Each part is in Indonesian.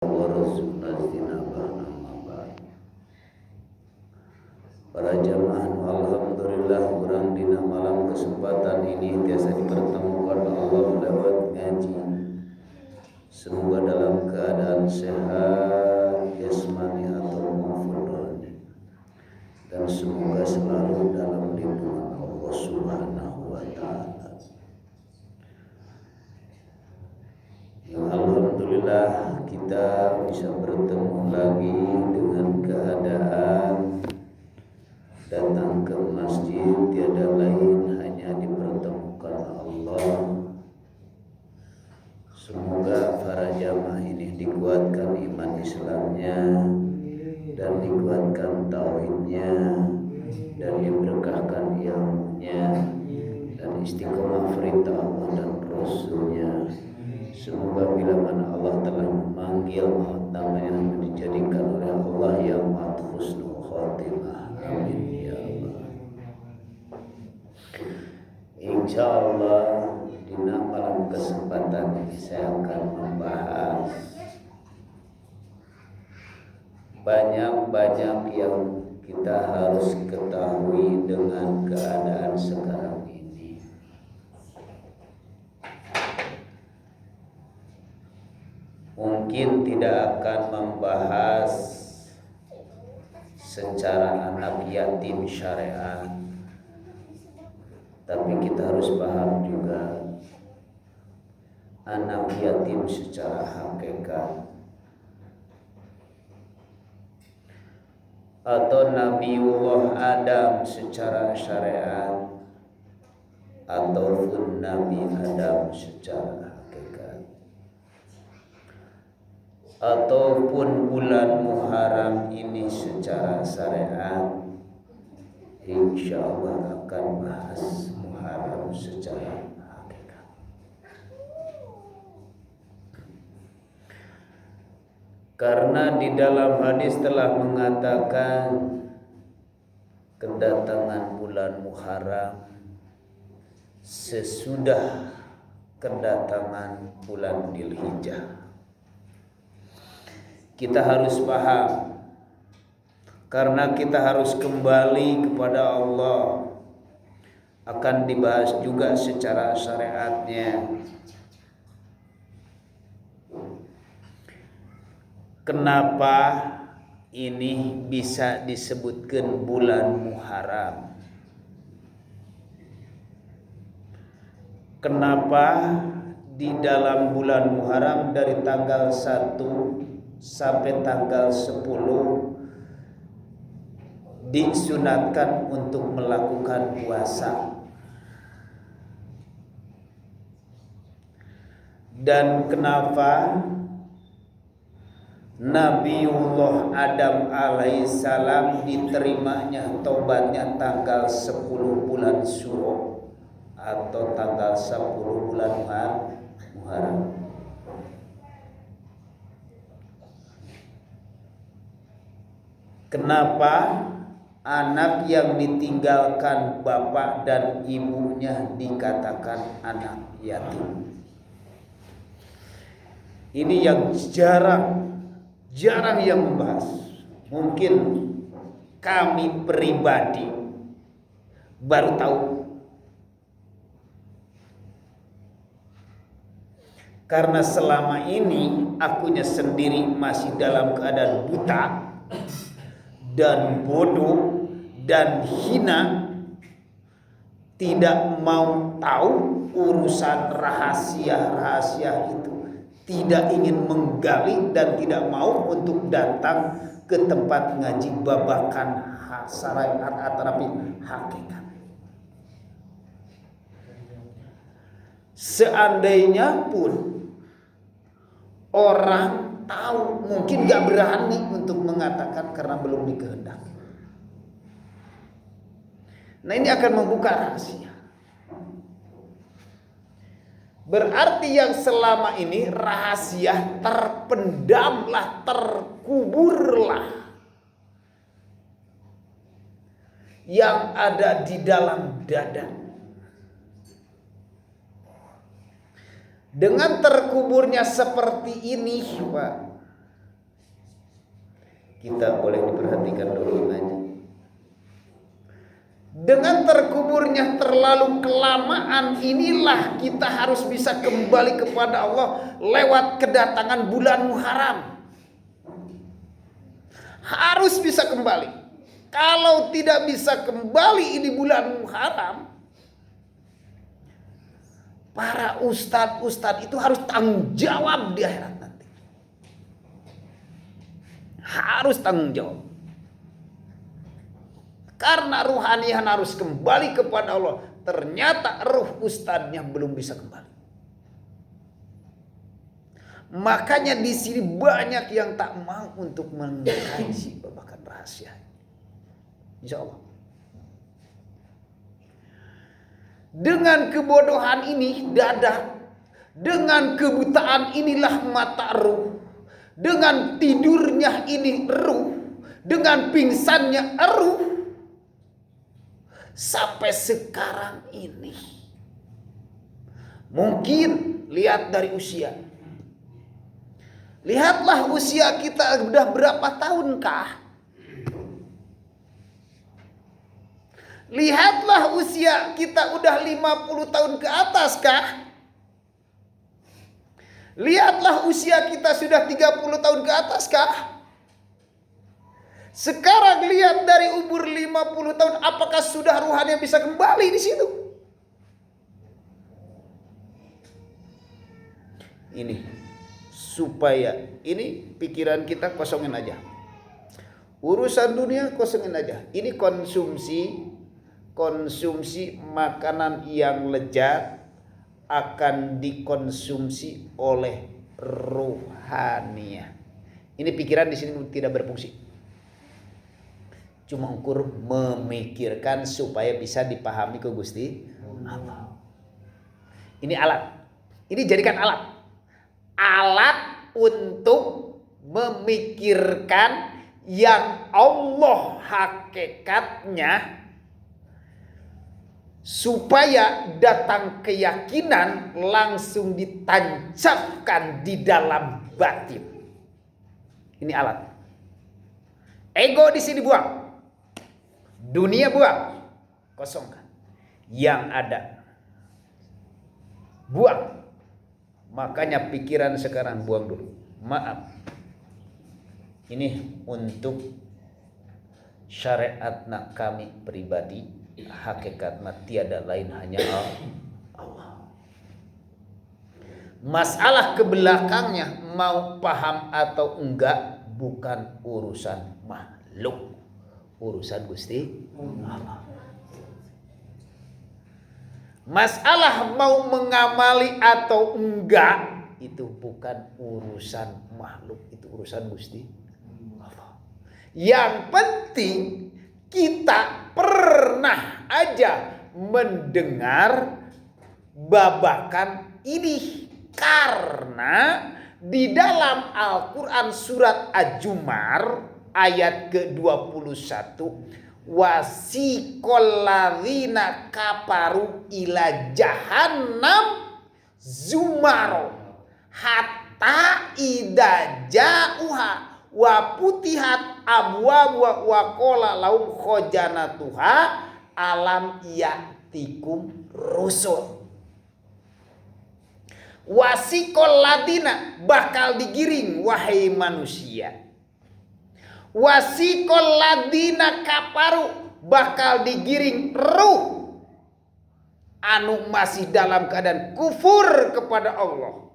warzuqna zinabana mabad. Para jamaah alhamdulillah urang dina malam kesempatan ini tiasa dipertemukan Allah lewat ngaji. Semoga dalam keadaan sehat jasmani atau maupun rohani, dan semoga selalu dalam lindungan Allah Subhanahu wa taala. Alhamdulillah kita bisa bertemu lagi dengan keadaan datang ke masjid tiada lain hanya dipertemukan Allah. Semoga para jamaah ini dikuatkan iman Islamnya dan dikuatkan tauhidnya dan diberkahkan ilmunya dan istiqomah perintah Allah dan Rasulnya. Semoga bila mana Allah telah memanggil maut namanya dijadikan oleh Allah yang maha husnul khotimah. Amin ya Allah. Insyaallah di malam kesempatan ini saya akan membahas banyak yang kita harus ketahui dengan keadaan sekarang ini. Mungkin tidak akan membahas secara anak yatim syariat, tapi kita harus paham juga anak yatim secara hakikat, atau Nabiullah Adam secara syariat, ataupun Nabi Adam secara hakikat, ataupun bulan Muharram ini secara syariat. Insya Allah akan bahas Muharram secara hakikat. Karena di dalam hadis telah mengatakan kedatangan bulan Muharram sesudah kedatangan bulan Dzulhijjah. Kita harus paham, karena kita harus kembali kepada Allah. Akan dibahas juga secara syariatnya. Kenapa ini bisa disebutkan bulan Muharram? Kenapa di dalam bulan Muharram dari tanggal 1 sampai tanggal 10 disunatkan untuk melakukan puasa? Dan kenapa Nabiullah Adam alaihissalam diterimanya taubatnya tanggal 10 bulan Syuro atau tanggal 10 bulan Muharram? Kenapa anak yang ditinggalkan bapak dan ibunya dikatakan anak yatim? Ini yang jarang yang membahas. Mungkin kami pribadi baru tahu. Karena selama ini akunya sendiri masih dalam keadaan buta dan bodoh dan hina, tidak mau tahu urusan rahasia itu, tidak ingin menggali dan tidak mau untuk datang ke tempat ngaji babakan syariat atau hakikat. Seandainya pun orang tahu, mungkin gak berani untuk mengatakan karena belum dikehendaki. Nah, ini akan membuka rahasia. Berarti yang selama ini rahasia terpendamlah, terkuburlah, yang ada di dalam dada. Dengan terkuburnya seperti ini, Pak, kita boleh diperhatikan dulu imannya. Dengan terkuburnya terlalu kelamaan inilah kita harus bisa kembali kepada Allah lewat kedatangan bulan Muharram. Harus bisa kembali. Kalau tidak bisa kembali ini bulan Muharram, para ustadz itu harus tanggung jawab di akhirat nanti. Harus tanggung jawab. Karena ruhanian harus kembali kepada Allah. Ternyata ruh ustadznya belum bisa kembali. Makanya di sini banyak yang tak mau untuk mengkaji babakan rahasia. Insya Allah. Dengan kebodohan ini dada, dengan kebutaan inilah mata ruh, dengan tidurnya ini ruh, dengan pingsannya ruh. Sampai sekarang ini mungkin lihat dari usia. Lihatlah usia kita sudah berapa tahunkah? Lihatlah usia kita udah 50 tahun ke atas kah? Lihatlah usia kita sudah 30 tahun ke atas kah? Sekarang lihat dari umur 50 tahun, apakah sudah ruhani bisa kembali di situ? Ini supaya ini pikiran kita kosongin aja. Urusan dunia kosongin aja. Ini konsumsi makanan yang lezat akan dikonsumsi oleh ruhania. Ini pikiran di sini tidak berfungsi. Cuma ukur memikirkan supaya bisa dipahami ke Gusti Allah. Ini alat. Ini jadikan alat. Alat untuk memikirkan yang Allah hakikatnya supaya datang keyakinan langsung ditancapkan di dalam batin. Ini alat. Ego di sini buang. Dunia buang, kosongkan. Yang ada, buang. Makanya pikiran sekarang buang dulu. Maaf. Ini untuk syariat nak kami pribadi. Hakikatnya tiada lain hanya Allah. Masalah kebelakangnya mau paham atau enggak bukan urusan makhluk. Urusan Gusti Allah. Masalah mau mengamali atau enggak itu bukan urusan makhluk, itu urusan Gusti Allah. Yang penting kita pernah aja mendengar babakan ini, karena di dalam Al-Quran surat Az-Zumar ayat ke-21, wasiqal ladzina kafaru ila jahannam zumaro hatta idza ja'uha wa putihat abwabuha wa qala lahum khajanatuha alam ya'tikum rusul. Wasiqal ladzina bakal digiring wahai manusia. Wasiqal ladzina kafaru bakal digiring ruh anu masih dalam keadaan kufur kepada Allah,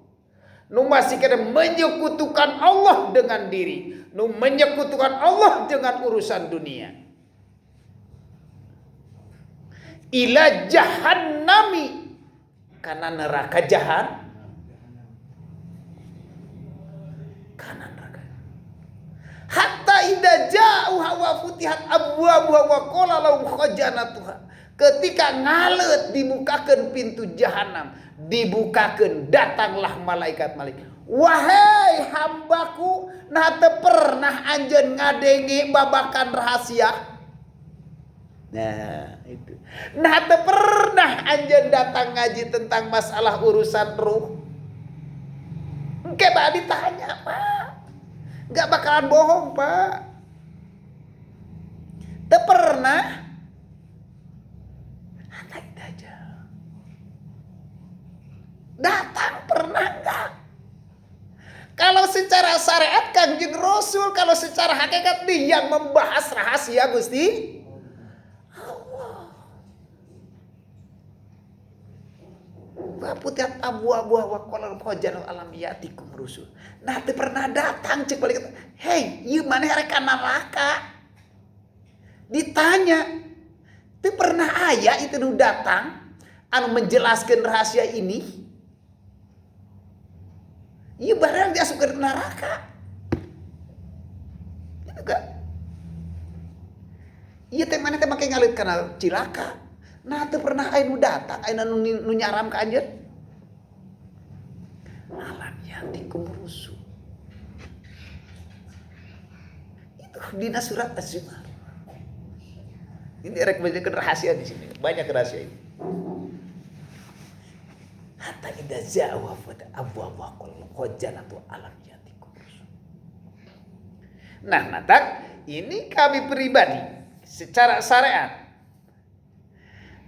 nu masih keadaan menyekutukan Allah dengan diri, nu menyekutukan Allah dengan urusan dunia. Ila jahannami, karena neraka jahan. Hatta idza ja'uha wa futihat abwabuha wa qala lahum khajanatuha. Ketika ngalet dibukakeun pintu jahanam, dibukakeun, datanglah malaikat-malaikat. Wahai hambaku, nah teu pernah anjeun ngadenge babakan rahasia. Nah, itu. Nah teu pernah anjeun datang ngaji tentang masalah urusan ruh. Engke bae ditanya, Pak. Gak bakalan bohong, Pak. pernah? Hatta aja. Datang pernah enggak? Kalau secara syariat Kanjeng Rasul, kalau secara hakikat nih yang membahas rahasia Gusti Allah. Waputiat abu-abu wa qolal khojan alam yatikum rusul. Nah, teu pernah datang cek balik. Hei, ieu maneh rek kana neraka. Ditanya, teu pernah aya itu nu datang anu menjelaskeun rahasia ini. Ieu barang diasupkeun neraka. Itu gak? Ieu teh maneh teh make ngalit kana cilaka. Nah, teu pernah aya nu datang, aya nu nyaram ka anjeun. Alam yatikum rusul. Itu dina surat Az-Zumar. Ini rek bacakeun rahasia di sini. Banyak rahasia ini. Hatta idza za'a abwa khojanatu alam yatikum rusul. Nah, matak ini kami pribadi secara syariat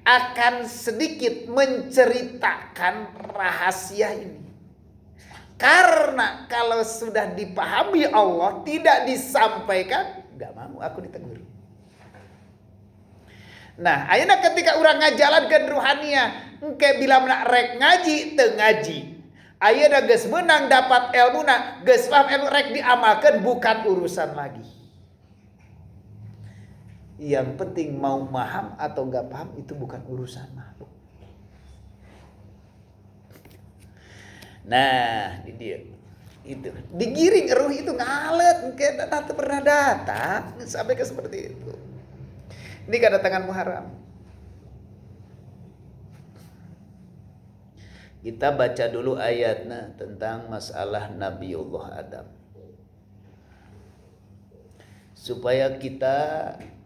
akan sedikit menceritakan rahasia ini. Karena kalau sudah dipahami Allah tidak disampaikan, gak mau aku ditegur. Nah, ayeuna ketika urang ngajalankeun ruhaniah, engke bila nak rek ngaji teu ngaji. Ayeuna geus meunang dapat ilmuna, geus paham ilmu rek diamalkeun bukan urusan lagi. Yang penting mau paham atau enggak paham itu bukan urusan makhluk. Nah, ini dia. Itu digiring ruh itu ngalet, mungkin tak pernah datang sampai ke seperti itu. Ini kedatangan Muharram. Kita baca dulu ayatnya tentang masalah Nabiullah Adam. Supaya kita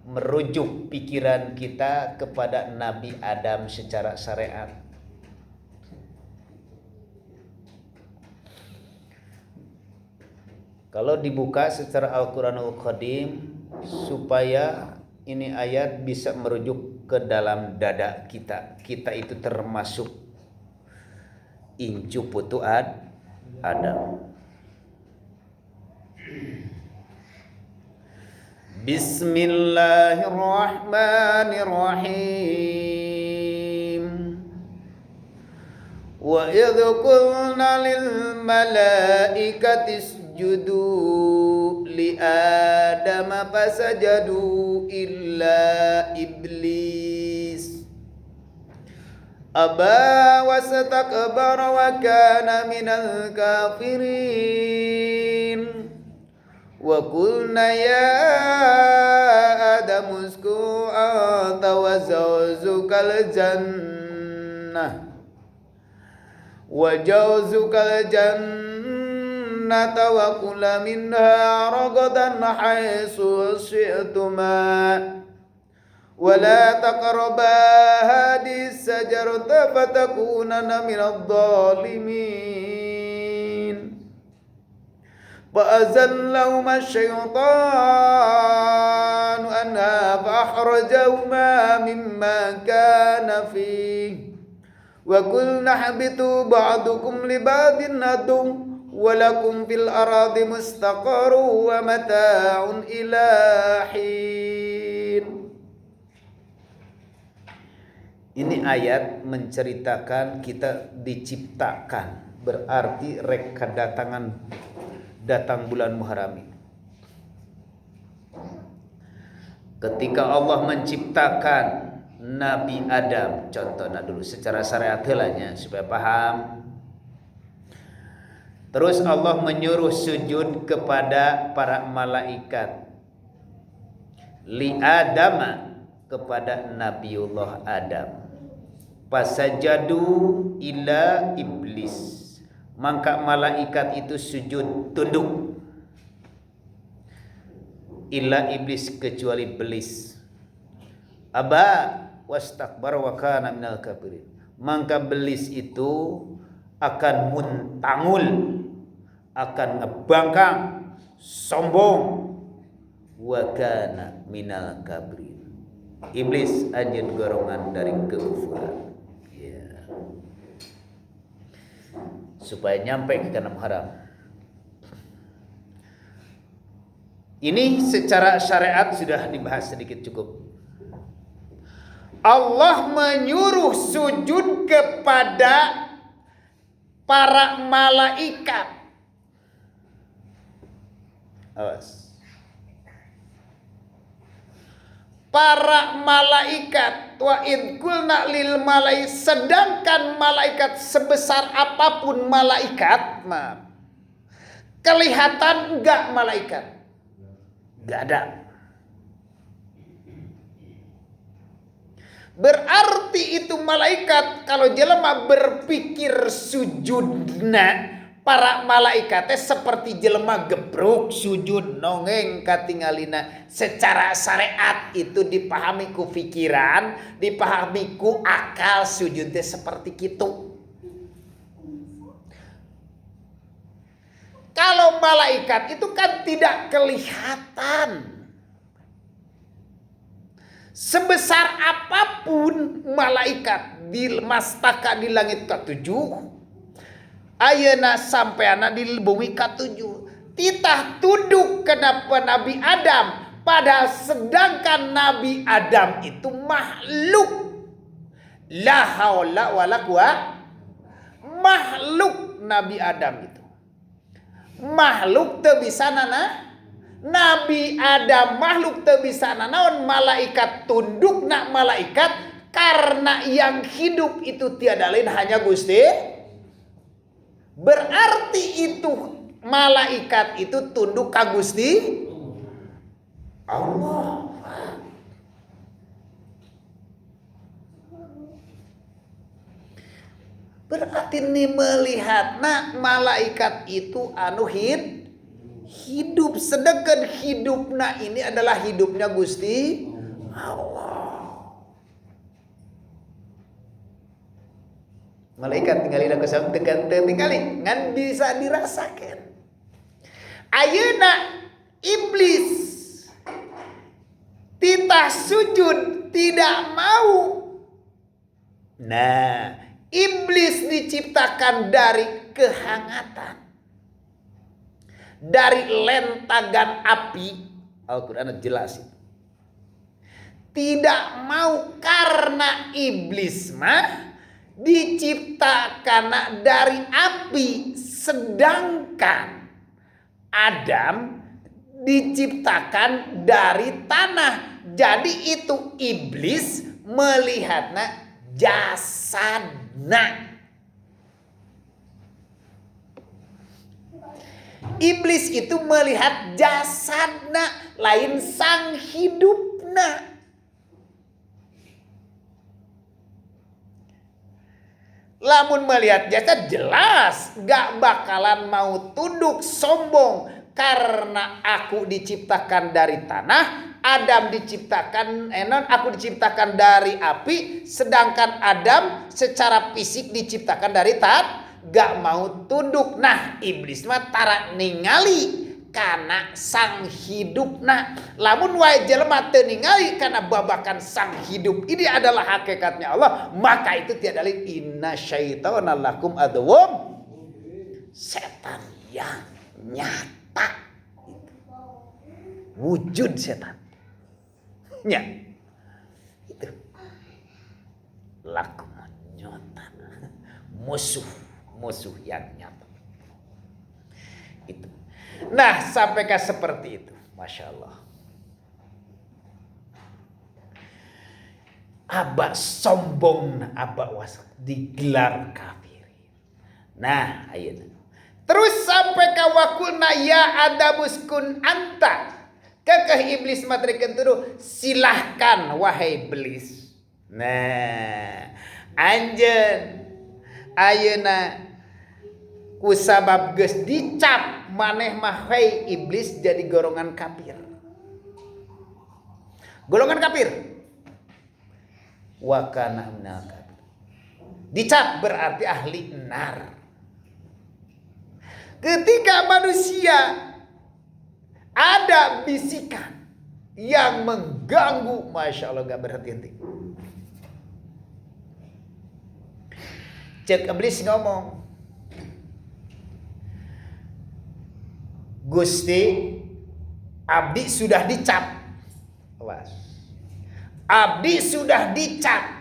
merujuk pikiran kita kepada Nabi Adam secara syariat. Kalau dibuka secara Al-Quranul Qadim, supaya ini ayat bisa merujuk ke dalam dada kita. Kita itu termasuk incu putu Adam. Bismillahirrahmanirrahim. Wa idh qulna lil malaikati isjudu li adama fasajadu illa iblis aba wastakbara wa kana minal kafirin. Wa qulna ya Adamu uskun anta wa zawjukal jannah wa kula minha ragadan haitsu syi'tuma wa la taqraba hadhihi sajarata fatakunanna minadh dhalimin. فأزلهما الشيطان عنها فأخرجهما مما كان فيه وقلنا اهبطوا بعضكم لبعض عدو ولكم في الأرض مستقر ومتاع إلى حين. Ini ayat menceritakan kita diciptakan, berarti rek datang bulan Muharram ini. Ketika Allah menciptakan Nabi Adam, contohnya dulu secara syariat helanya supaya paham. Terus Allah menyuruh sujud kepada para malaikat. Li Adama, kepada Nabiullah Adam. Fasajadu ila iblis. Maka malaikat itu sujud tunduk illa iblis, kecuali iblis. Aba wastakbar wa kana minal kafirin. Maka iblis itu akan muntangul, akan ngebangkang, sombong. Wa kana minal kafirin, Iblis anjeun golongan dari kekufuran. Ya. Supaya nyampe ke enam haram. Ini secara syariat sudah dibahas sedikit cukup. Allah menyuruh sujud kepada para malaikat. Awas. Para malaikat, wa id qulna lil sedangkan malaikat sebesar apapun malaikat, kelihatan enggak malaikat? Enggak ada. Berarti itu malaikat kalau jelema berpikir sujudna para malaikatnya seperti jelema gebruk sujud nongeng katingalina. Secara syariat itu dipahami ku pikiran, dipahami ku akal sujudnya seperti itu. Kalau malaikat itu kan tidak kelihatan. Sebesar apapun malaikat di mastaka di langit ketujuh, ayeuna sampeana di bumi ketujuh, titah tunduk kenapa Nabi Adam, padahal sedangkan Nabi Adam itu makhluk, la haula wala quwwata, makhluk Nabi Adam itu makhluk teu bisa nana. Nabi Adam makhluk teu bisa naon, malaikat tunduk nak malaikat karena yang hidup itu tiada lain hanya Gusti. Berarti itu malaikat itu tunduk ka Gusti Allah. Berarti ini melihat nak malaikat itu anu hidup, sedangkan hidupnya ini adalah hidupnya Gusti Allah. Malaikat tinggalin aku sam tekan tinggalin ngan bisa dirasakan. Ayeuna iblis titah sujud tidak mau. Nah, iblis diciptakan dari kehangatan, dari lentagan api. Al-Quran jelasin. Tidak mau karena iblis mah diciptakan dari api, sedangkan Adam diciptakan dari tanah. Jadi itu iblis melihatnya jasadna. Iblis itu melihat jasadna, lain sang hidupna. Lamun melihat jasad jelas gak bakalan mau tunduk sombong karena aku diciptakan dari tanah, Adam diciptakan aku diciptakan dari api, sedangkan Adam secara fisik diciptakan dari gak mau tunduk. Nah, iblis mah tara ningali karena sang hidupna. Lamun wae jelema teu ningali karena babakan sang hidup ini adalah hakikatnya Allah, maka itu tiada lain inna syaitana lakum aduwwum, setan yang nyata. Wujud setan. Ya. Itu. Lakum nyata. Musuh yang nyata. Itu. Nah, sampaikah seperti itu, Masya Allah. Aba sombong, aba wasak digelar kafir. Nah, ayeuna. Terus sampai ka wakulna ya adamuskun anta. Kekeh iblis matrikeun tuduh, silahkan wahai iblis. Nah, anjeun ayeuna kusabab geus dicap maneh mah hai iblis jadi golongan kafir. Golongan kafir. Wa kana minal kafir. Dicap berarti ahli nar. Ketika manusia ada bisikan yang mengganggu, Masya Allah gak berhenti-henti. Cek iblis ngomong, Gusti, abdi sudah dicap. Awas. Abdi sudah dicap.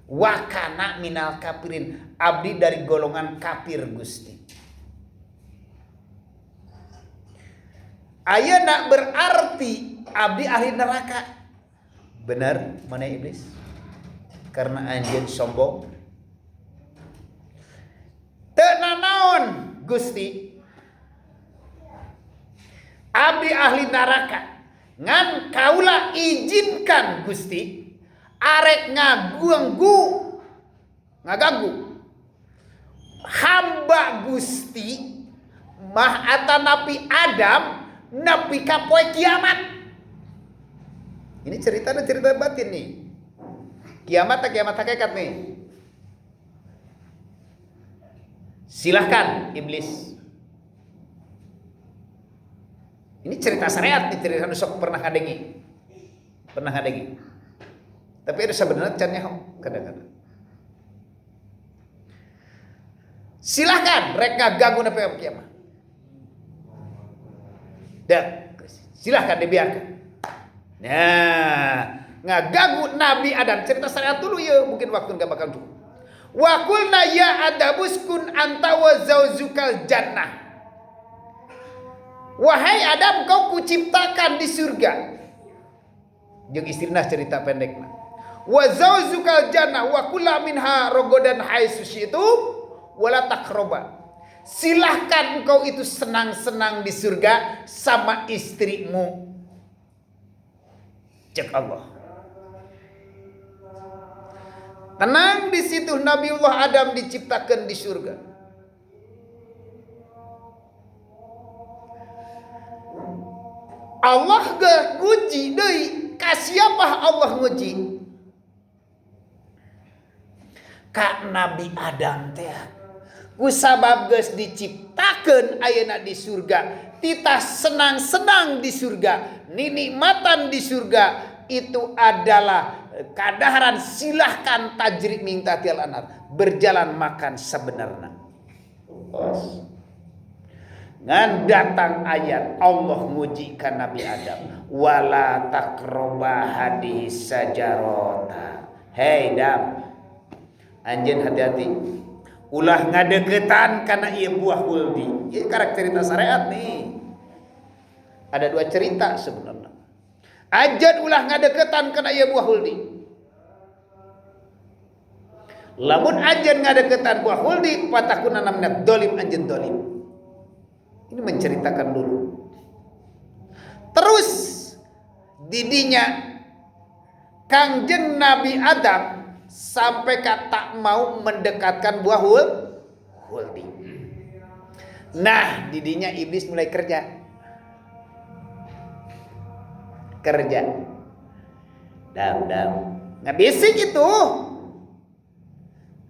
Wakana minal kafirin, abdi dari golongan kafir Gusti. Ayeuna berarti abdi ahli neraka. Benar mana iblis? Karena anjeun sombong. Teu nanaon Gusti. Abdi ahli neraka. Ngan kaula izinkan Gusti arek ngaganggu hamba Gusti mah atanapi Adam napi ka poe kiamat. Ini cerita batin nih. Kiamat hakikat nih. Silahkan iblis. Ini cerita syariat nih, cerita sok pernah ngadengi. Tapi ada sebenarnya cannya kadang-kadang. Silahkan mereka ganggu nabi kiamat. Dan silahkan dibiarkan. Nah, ngaganggu Nabi Adam. Cerita syariat dulu ya, mungkin waktu nggak bakal dulu. Wa qulna ya adabuskun anta wa zauzukal jannah. Wahai Adam, kau kuciptakan di surga. Jeung istrina cerita pendekna. Wa zauzukal jannah wa kula minha rogodan haitsu syi'tu wala taqraba. Silahkan engkau itu senang-senang di surga sama istrimu. Cek Allah. Tenang di situ Nabiullah Adam diciptakan di surga. Allah ge nguji deui, ka siapa Allah nguji? Ka Nabi Adam teh. Ku sabab geus diciptakeun ayeuna di surga, titah senang-senang di surga, ninikmatan di surga itu adalah kadaharan silahkan tajri min tahtil anhar, berjalan makan sebenarnya. Ngan datang ayat Allah nguji ka Nabi Adam, wala taqraba hadis sajarota. Hei Adam, anjeun hati-hati. Ulah ngadeketan karena ieu buah huldi. Ini karakteristik syariat nih. Ada dua cerita sebenarnya. Ajan ulah ngadeketan karena ieu buah huldi. Lamun ajan ngadeketan buah huldi, patakunana minad dolim, anjeun dolim. Ini menceritakan dulu. Terus didinya Kangjeng Nabi Adam sampai tak mau mendekatkan buah huldi. Nah, didinya iblis mulai kerja. Dam, ngabisik itu.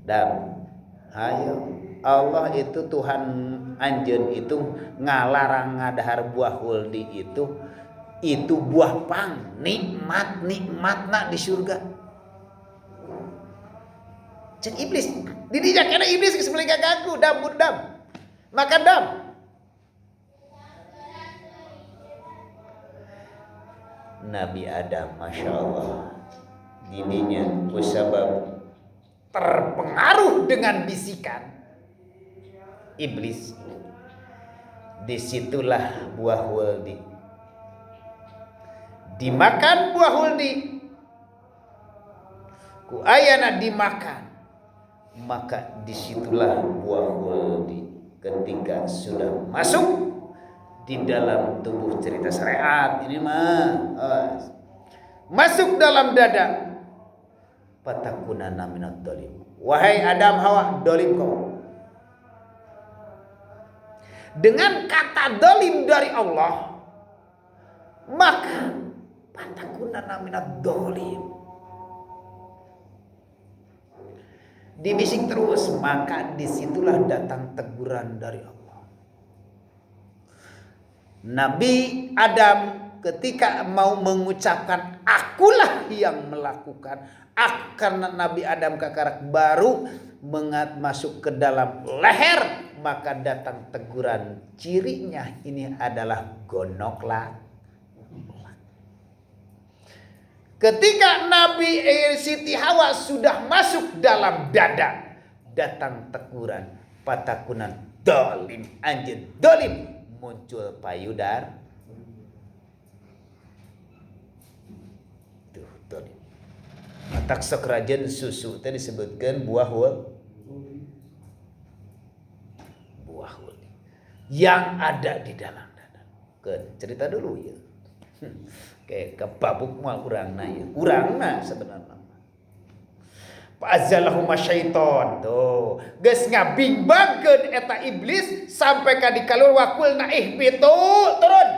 Dam, ayo. Allah itu Tuhan anjeun itu ngalarang ngadahar buah huldi itu buah pang, nikmatna di surga. Cek iblis, didinya karena iblis sebelah ganggu, dam, makan dam. Nabi Adam, masya Allah, didinya kusabab terpengaruh dengan bisikan iblis. Disitulah buah huldi. Dimakan buah huldi, ku ayana dimakan. Maka disitulah buah huldi ketika sudah masuk di dalam tubuh cerita syariat ini mah masuk dalam dada, patakunana minad dolim. Wahai Adam Hawa, dolim kau. Dengan kata dolim dari Allah, maka patakunana minad dolim. Dibisik terus, maka disitulah datang teguran dari Allah. Nabi Adam ketika mau mengucapkan akulah yang melakukan, karena Nabi Adam kakarak baru masuk ke dalam leher, maka datang teguran. Cirinya ini adalah gonoklah. Ketika Nabi Siti Hawa sudah masuk dalam dada, datang teguran, patakunan dolim, anjir dolim, muncul payudara. Tuh dolim. Matak sekrajen susu tadi disebutkan buah yang ada di dalam dada. Cerita dulu ya. Kayak kebabuk mal urangna ya. Urangna sebenarnya. Fa'azalahum syaiton tuh. Geus ngabimbangkeun eta iblis sampai ka dikalur wakulna ihbitu turun.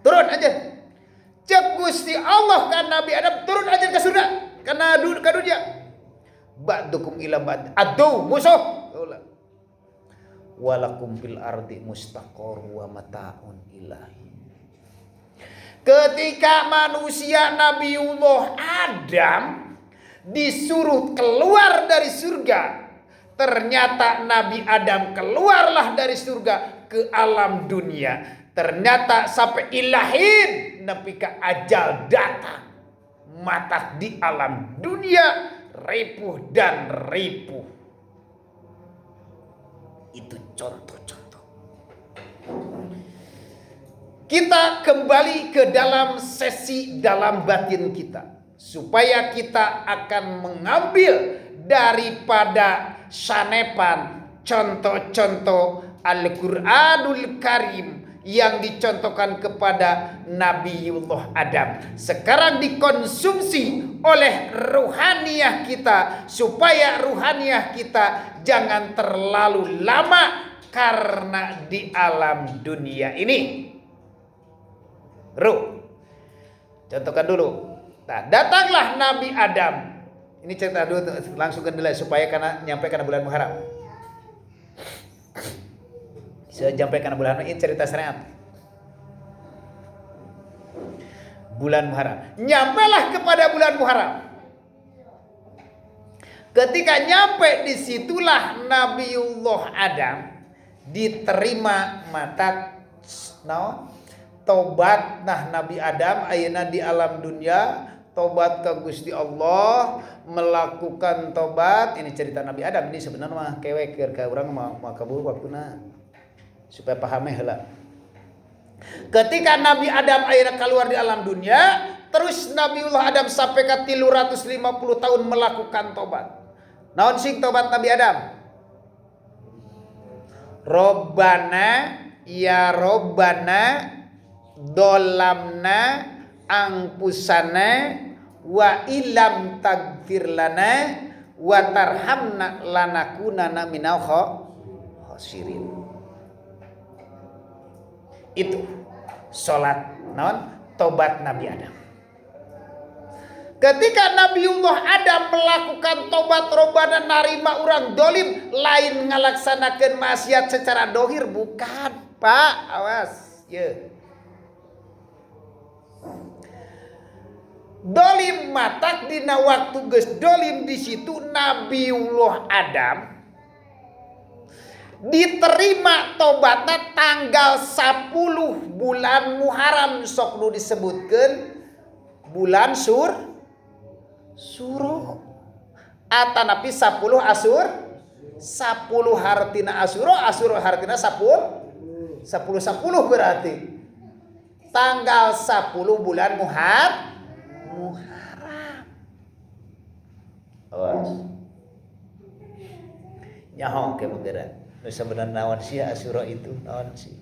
Turun aja. Cek Gusti Allah kan Nabi Adam turun aja ke surga. Kana dunia. Ba'dukum ila ba'd. Adu musuh. Walakum fil ardi mustaqor wa mata'un ilahi. Ketika manusia Nabiullah Adam disuruh keluar dari surga, ternyata Nabi Adam keluarlah dari surga ke alam dunia. Ternyata sampai ilahin nepi ka ajal datang, matak di alam dunia ripuh dan ripuh. Itu contoh-contoh. Kita kembali ke dalam sesi dalam batin kita, supaya kita akan mengambil daripada sanepan contoh-contoh Al-Quranul Karim yang dicontohkan kepada Nabiullah Adam. Sekarang dikonsumsi oleh ruhaniyah kita, supaya ruhaniyah kita jangan terlalu lama karena di alam dunia ini. Contohkan dulu. Nah, datanglah Nabi Adam. Ini cerita dulu langsung ke delay supaya karena nyampe karena bulan Muharram. Saya sampai karena bulan ini cerita syariat. Bulan Muharram. Nyampelah kepada bulan Muharram. Ketika nyampe disitulah Nabiullah Adam diterima matak tobat. Nah Nabi Adam ayeuna di alam dunia tobat ke Gusti Allah, melakukan tobat. Ini cerita Nabi Adam, ini sebenarnya mah kewek ke urang mah kabur waktuna supaya paham heula. Ketika Nabi Adam akhirnya keluar di alam dunia, terus Nabiullah Adam sampai ke 350 tahun melakukan tobat. Naon sing tobat Nabi Adam? Robbana ya Robbana dolamna angpusana wa ilam tagfir lana wa tarhamna lanakunana minal khosirin. Itu salat naon tobat Nabi Adam. Ketika Nabiullah Adam melakukan tobat robana narima urang dolim, lain ngalaksanakeun maksiat secara dohir, bukan Pak, awas ye. Dolim matak dina waktu geus dolim di situ Nabiullah Adam diterima tobatna tanggal 10 bulan Muharram, sok nu disebutkeun bulan Suro atanapi 10 Asur 10 hartina Asuro hartina 10 berarti tanggal 10 bulan Muharram. Awas nyaho ke begeran sebenarnya naon sih Asuro itu naon sih.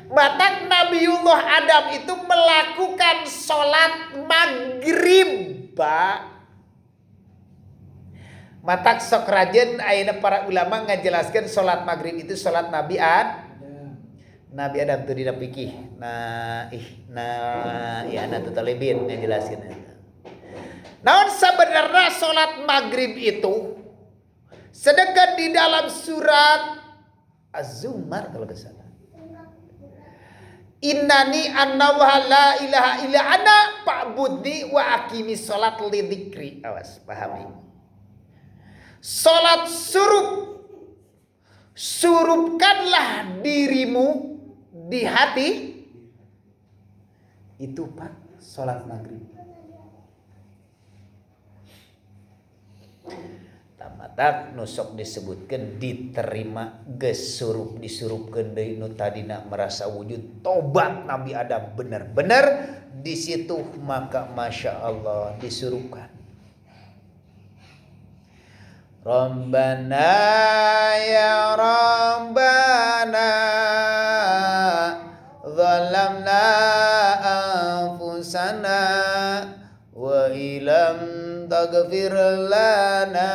Batak Nabiullah Adam itu melakukan sholat maghrib, Pak. Matak sok rajen ayeuna para ulama ngajelaskeun sholat maghrib itu sholat Nabi Nabi Adam tuh dina fikih. Ya ana tutalibin ngajelaskeun eta. Naon sebenarnya sholat maghrib itu sedangkan di dalam surat Az-Zumar kalau tidak salah. Innani annallaha la ilaha illa ana fa'budni wa aqimi sholat li dzikri. Awas, pahami. Salat surupkanlah dirimu di hati. Itu Pak, salat maghrib. Tamatak nusok disebutkan diterima gesurup disurupkeun deui nu tadina merasa wujud tobat Nabi Adam benar-benar di situ, maka masya Allah disurupkan. Rabbana ya Rabbana zalamna anfusana wa ilam taghfir lana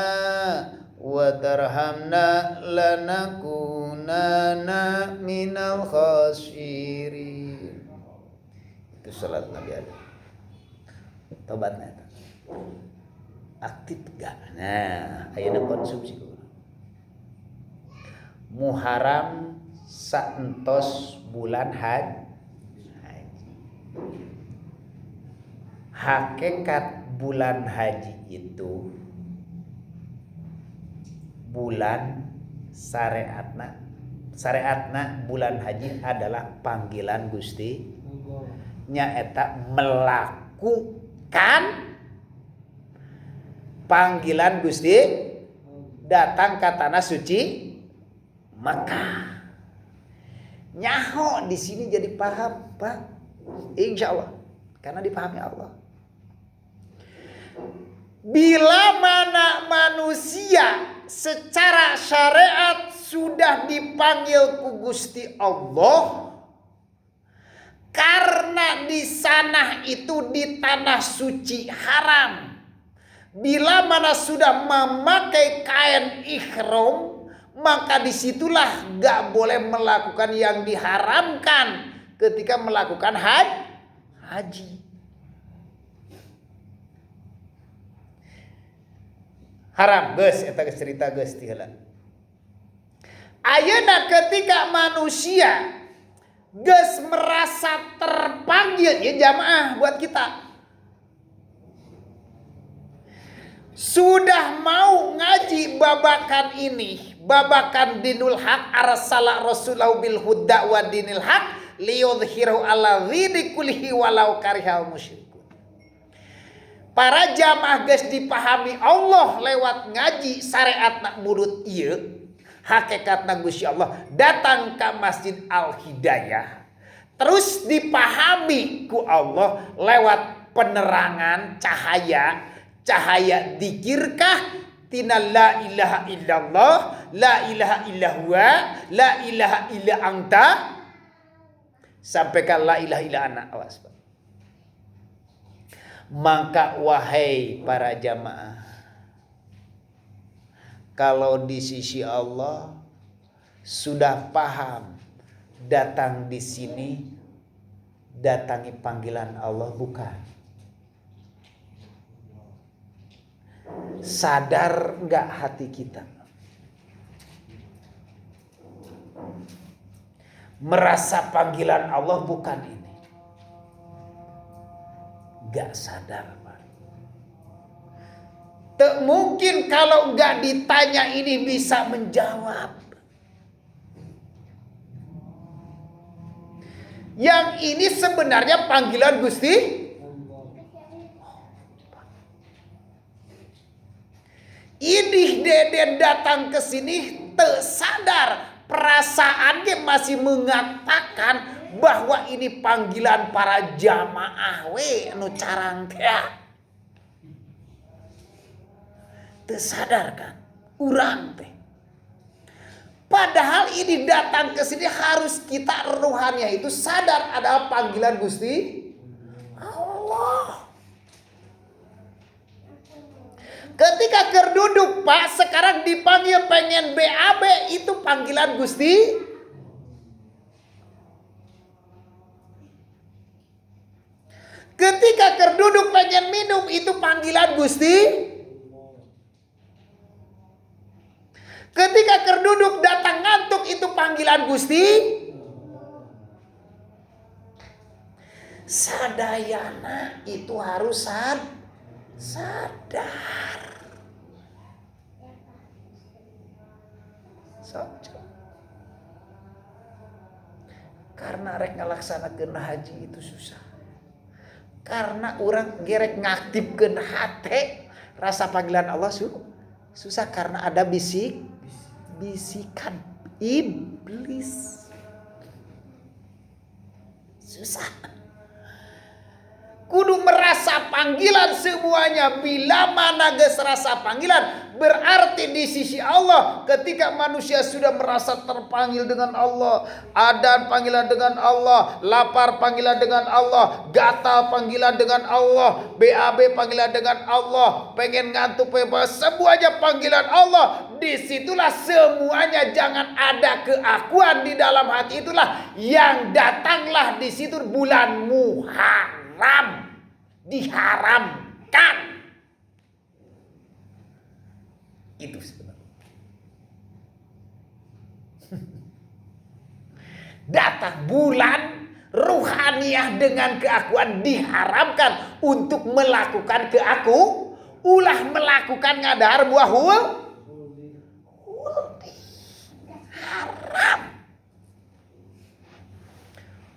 wa tarhamna lanakunanna minal khasirin. Itu salat Nabi Adam. Tobatnya itu aktif gak? Nah, ayeuna konsumsi Muharram saentos bulan haji. Hakikat bulan haji itu bulan syariatna bulan haji adalah panggilan Gusti nyaeta melakukan panggilan Gusti datang ke tanah suci Makkah. Nyaho di sini jadi paham, Pak. Insya Allah, karena dipahami Allah. Bila mana manusia secara syariat sudah dipanggil ku Gusti Allah, karena di sana itu di tanah suci haram. Bila mana sudah memakai kain ihram, maka disitulah gak boleh melakukan yang diharamkan ketika melakukan haji. Haram, geus eta geus cerita geus tiheula. Ayeuna ketika manusia geus merasa terpanggil, ya jamaah buat kita, sudah mau ngaji babakan ini, babakan dinul haq, arsala rasulahu bil huda wa dinil haq liyudhhiru ala dzini kullihi walau karihal musyrikun. Para jamaah geus dipahami Allah lewat ngaji syariatna murut ieu, hakikatna Gusti Allah datang ke Masjid Al Hidayah, terus dipahami ku Allah lewat penerangan cahaya dzikirkah tina la ilaha illallah, la ilaha illallah, la ilaha illa anta, sampaikan la ilaha illa ana. Awas, Pak. Maka wahai para jamaah, kalau di sisi Allah sudah paham datang di sini datangi panggilan Allah, bukan. Sadar enggak hati kita merasa panggilan Allah bukan ini? Enggak sadar, Pak. Tak mungkin kalau enggak ditanya ini bisa menjawab. Yang ini sebenarnya panggilan Gusti. Idih deden datang ke sini tersadar, perasaannya masih mengatakan bahwa ini panggilan para jamaah we anu carang teh. Tersadar kan urang teh. Padahal ini datang ke sini harus kita ruhannya itu sadar ada panggilan Gusti Allah. Ketika kerduduk, Pak, sekarang dipanggil pengen BAB, itu panggilan Gusti. Ketika kerduduk pengen minum, itu panggilan Gusti. Ketika kerduduk datang ngantuk, itu panggilan Gusti. sadayana itu harus sadar. Karena rek ngalaksanakeun haji itu susah. Karena orang gerek ngaktifkeun hate rasa panggilan Allah susah karena ada bisikan iblis. Susah. Kudu merasa panggilan semuanya. Bila mana geus rasa panggilan, berarti di sisi Allah ketika manusia sudah merasa terpanggil dengan Allah, adan panggilan dengan Allah, lapar panggilan dengan Allah, gatal panggilan dengan Allah, BAB panggilan dengan Allah, pengen ngantuk bebas, semuanya panggilan Allah. Disitulah semuanya, jangan ada keakuan di dalam hati, itulah yang datanglah di situ bulan Muharram, diharamkan. Itu sebenarnya. Datang bulan ruhaniah dengan keakuan diharamkan untuk melakukan ulah melakukan ngadahar buah haram.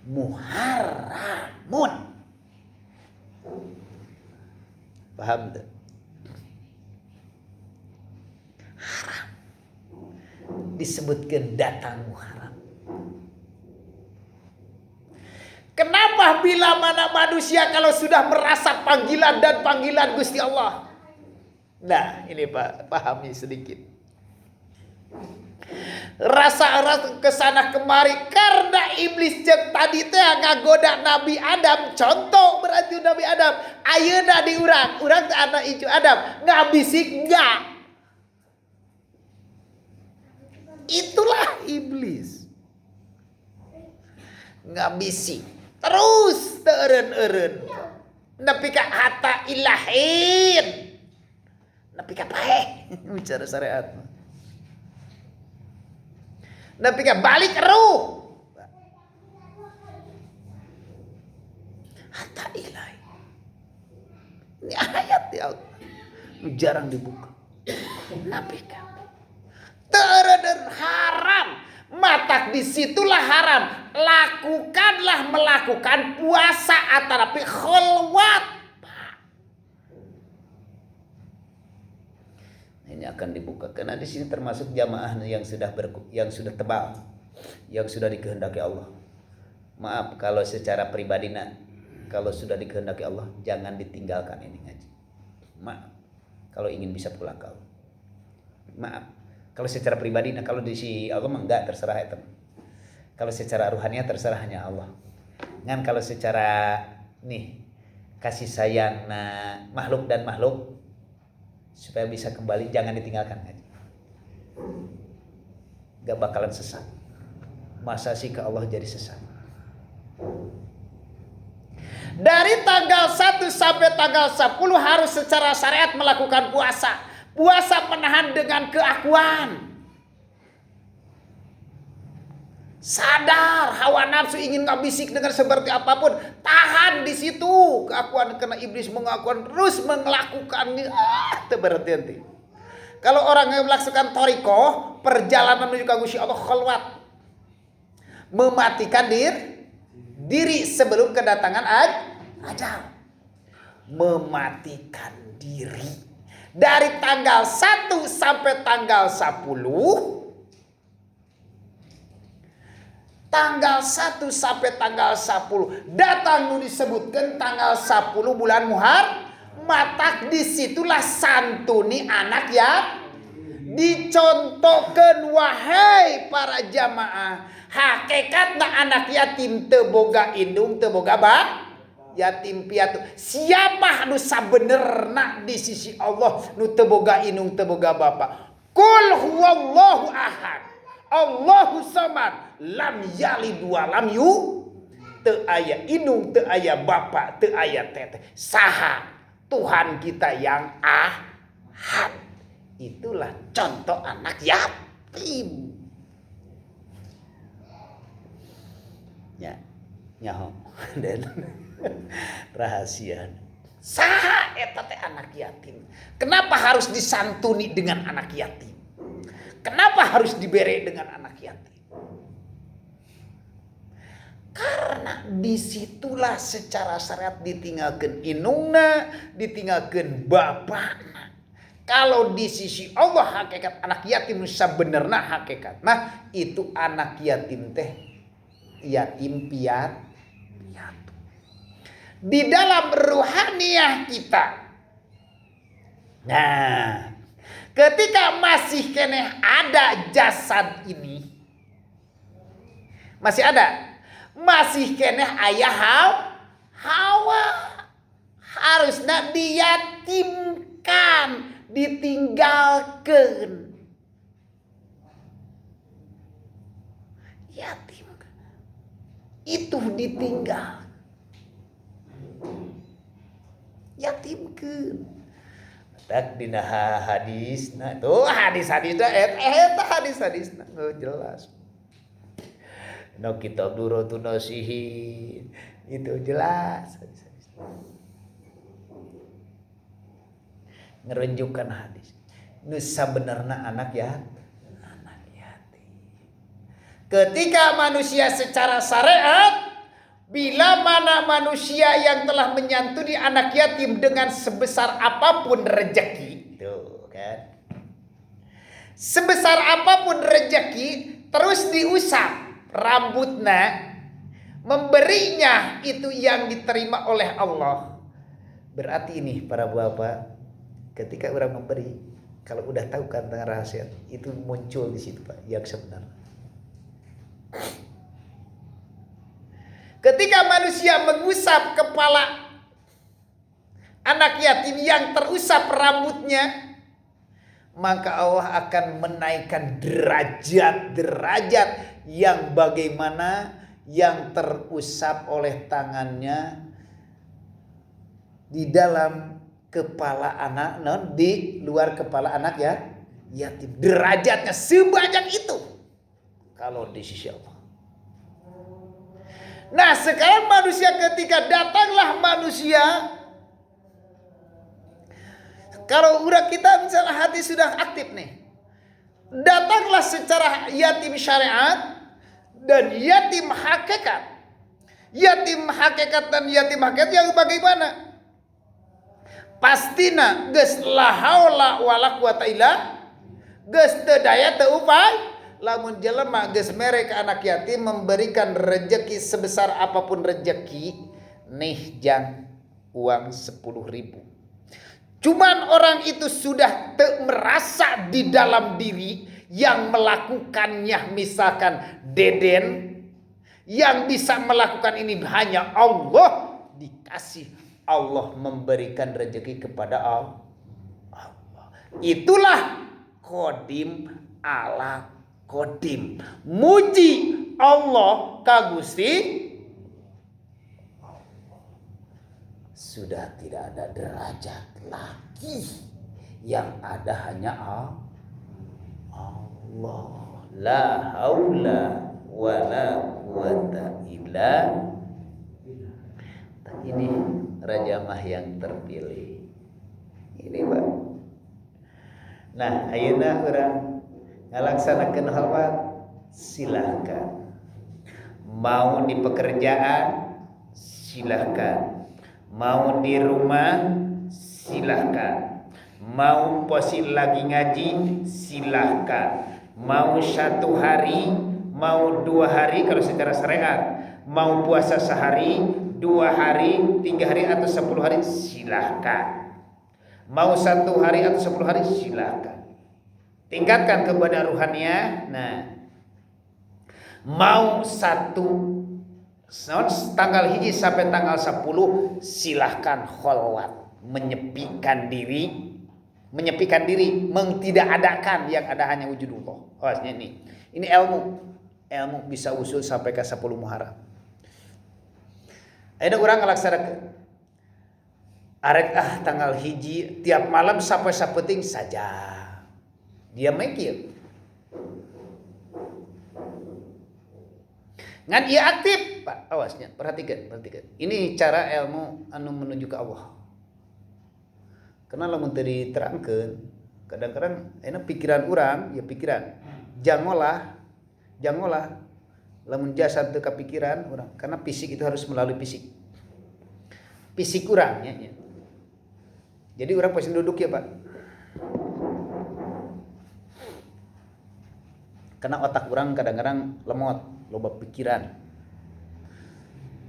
Muharramun. Paham tak? Haram. Disebutkan datang Muharram. Kenapa bila mana manusia kalau sudah merasa panggilan dan panggilan Gusti Allah? Nah, ini Pak, pahami sedikit. Rasa kesana kemari karena iblis cek tadi teh ngagoda Nabi Adam. Contoh berarti Nabi Adam ayeuna di urang teh anak icu Adam ngabisik enggak. Itulah iblis. Ngabisik terus teureun-eureun. Nepi ka hata ilahin. Nepi ka pae bicara syariat. Nepi ka balik ruh. Hatta ilahi. Ini ayat ya Allah. Jarang dibuka. Nepi ka. Teureun haram. Matak disitulah haram. Lakukanlah melakukan puasa atarapi kholwat. Ini akan dibuka karena di sini termasuk jamaah yang sudah tebal, yang sudah dikehendaki Allah. Maaf kalau secara pribadi kalau sudah dikehendaki Allah jangan ditinggalkan ini ngaji. Maaf kalau ingin bisa pulang ke Allah. Maaf kalau secara pribadi kalau di sisi Allah enggak terserah itu. Kalau secara ruhaniah terserah hanya Allah. Ngan kalau secara kasih sayang makhluk dan makhluk supaya bisa kembali jangan ditinggalkan ngaji. Gak bakalan sesat. Masa sih ke Allah jadi sesat. Dari tanggal 1 sampai tanggal 10 harus secara syariat melakukan puasa. Puasa menahan dengan keakuan. Sadar hawa nafsu ingin ngabisik dengan seperti apapun, tahan di situ. Keakuan kena iblis mengakuan terus melakukannya. Berhenti. Kalau orang yang melaksanakan thariqah, perjalanan menuju ke Gusti Allah khalwat, mematikan diri sebelum kedatangan ajal. Mematikan diri. Dari tanggal 1 sampai tanggal 10. Tanggal 1 sampai tanggal 10 datang disebutkan tanggal 10 bulan Muharram. Matak disitulah santuni anak ya. Dicontohkan wahai para jamaah. Hakikatna anak yatim teu boga indung teu boga yatim piatu. Siapa nu sabenerna di sisi Allah nu teu boga indung teu boga bapa. Qul huwallahu ahad. Allahu samad. Lam yalid wa lam teu aya indung teu aya bapa teu aya teteh. Saha Tuhan kita yang ahad. Itulah contoh anak yatim. Ya. nyaho dan rahasia. Saha eta teh anak yatim? Kenapa harus disantuni dengan anak yatim? Kenapa harus dibere dengan anak yatim? Karena disitulah secara syariat ditinggalkan indungna, ditinggalkan bapakna. Kalau di sisi Allah hakikat anak yatim sabenerna hakikat. Nah itu anak yatim teh yatim piatu. Di dalam ruhaniyah kita. Nah, ketika masih keneh ada jasad ini. Masih ada. Masih keneh ayah Hawa. Harusnya diyatimkan, ditinggalkan. Yatim. Itu ditinggal. Yatimkeun. Tak dina hadisna. Tuh hadis-hadisna eta hadis-hadisna jelas. No kitab Duratun Nasihin itu jelas hadis-hadis. Ngerenjukan hadis. Nu sabenerna anak yatim. Ketika manusia secara syariat, bila mana manusia yang telah menyantuni anak yatim dengan sebesar apapun rezeki, tuh kan, sebesar apapun rezeki, terus diusap rambutnya, memberinya itu yang diterima oleh Allah. Berarti ini para bapak, ketika orang memberi, kalau udah tahu kan tentang rahasia, itu muncul di situ Pak, yang sebenarnya. Ketika manusia mengusap kepala anak yatim yang terusap rambutnya, maka Allah akan menaikkan derajat-derajat yang bagaimana yang terusap oleh tangannya di dalam kepala anak, di luar kepala anak ya yatim. Derajatnya sebanyak itu kalau di sisi Allah. Nah sekarang manusia ketika datanglah manusia, kalau udah kita misalnya hati sudah aktif nih, datanglah secara yatim syariat dan yatim hakikat. Yatim hakikat dan yatim hakikat yang bagaimana? Pastina geus la haula wala quwata illa, geus teu daya teu upay. Lamun jelema geus mere ka anak yatim memberikan rejeki sebesar apapun rejeki, nih jang uang 10.000. Cuman orang itu sudah merasa di dalam diri yang melakukannya, misalkan deden, yang bisa melakukan ini hanya Allah, dikasih Allah memberikan rezeki kepada Allah. Itulah kodim ala kodim. Muji Allah ka Gusti. Sudah tidak ada derajat lagi, yang ada hanya Allah. La haula wala quwata illa. Ini Raja Mah yang terpilih. Ini Pak. Nah, ayeuna urang ngalaksanakeun halwat, silahkan. Mau di pekerjaan, silahkan. Mau di rumah, silahkan. Mau posil lagi ngaji, silahkan. Mau 1 hari, mau 2 hari kalau secara syariat. Mau puasa sehari, 2 hari, 3 hari atau 10 hari, silahkan. Mau 1 hari atau 10 hari, silahkan. Tingkatkan kepada ruhaniyah. Nah, mau 1 tanggal 1 sampai tanggal 10 silahkan kholwat, menyepikan diri, mengtidakadakan yang ada hanya wujudullah. Awasnya ini ilmu bisa usul sampai ke 10 Muharram. Ayeuna urang ngalaksanakeun arek tanggal 1 tiap malam sampai sapeting saja. Dia mikir. Ngan ieu aktif, Pak. Awasnya, perhatikan. Ini cara ilmu anu menuju ke Allah. Karena lamun teu diterangkeun, kadang-kadang enak pikiran urang, ya pikiran. Jangolah. Lamun jasad teu kapikiran urang, karena fisik itu harus melalui fisik. Fisik urang ya. Jadi urang pasti duduk ya, Pak. Karena otak urang kadang-kadang lemot, loba pikiran.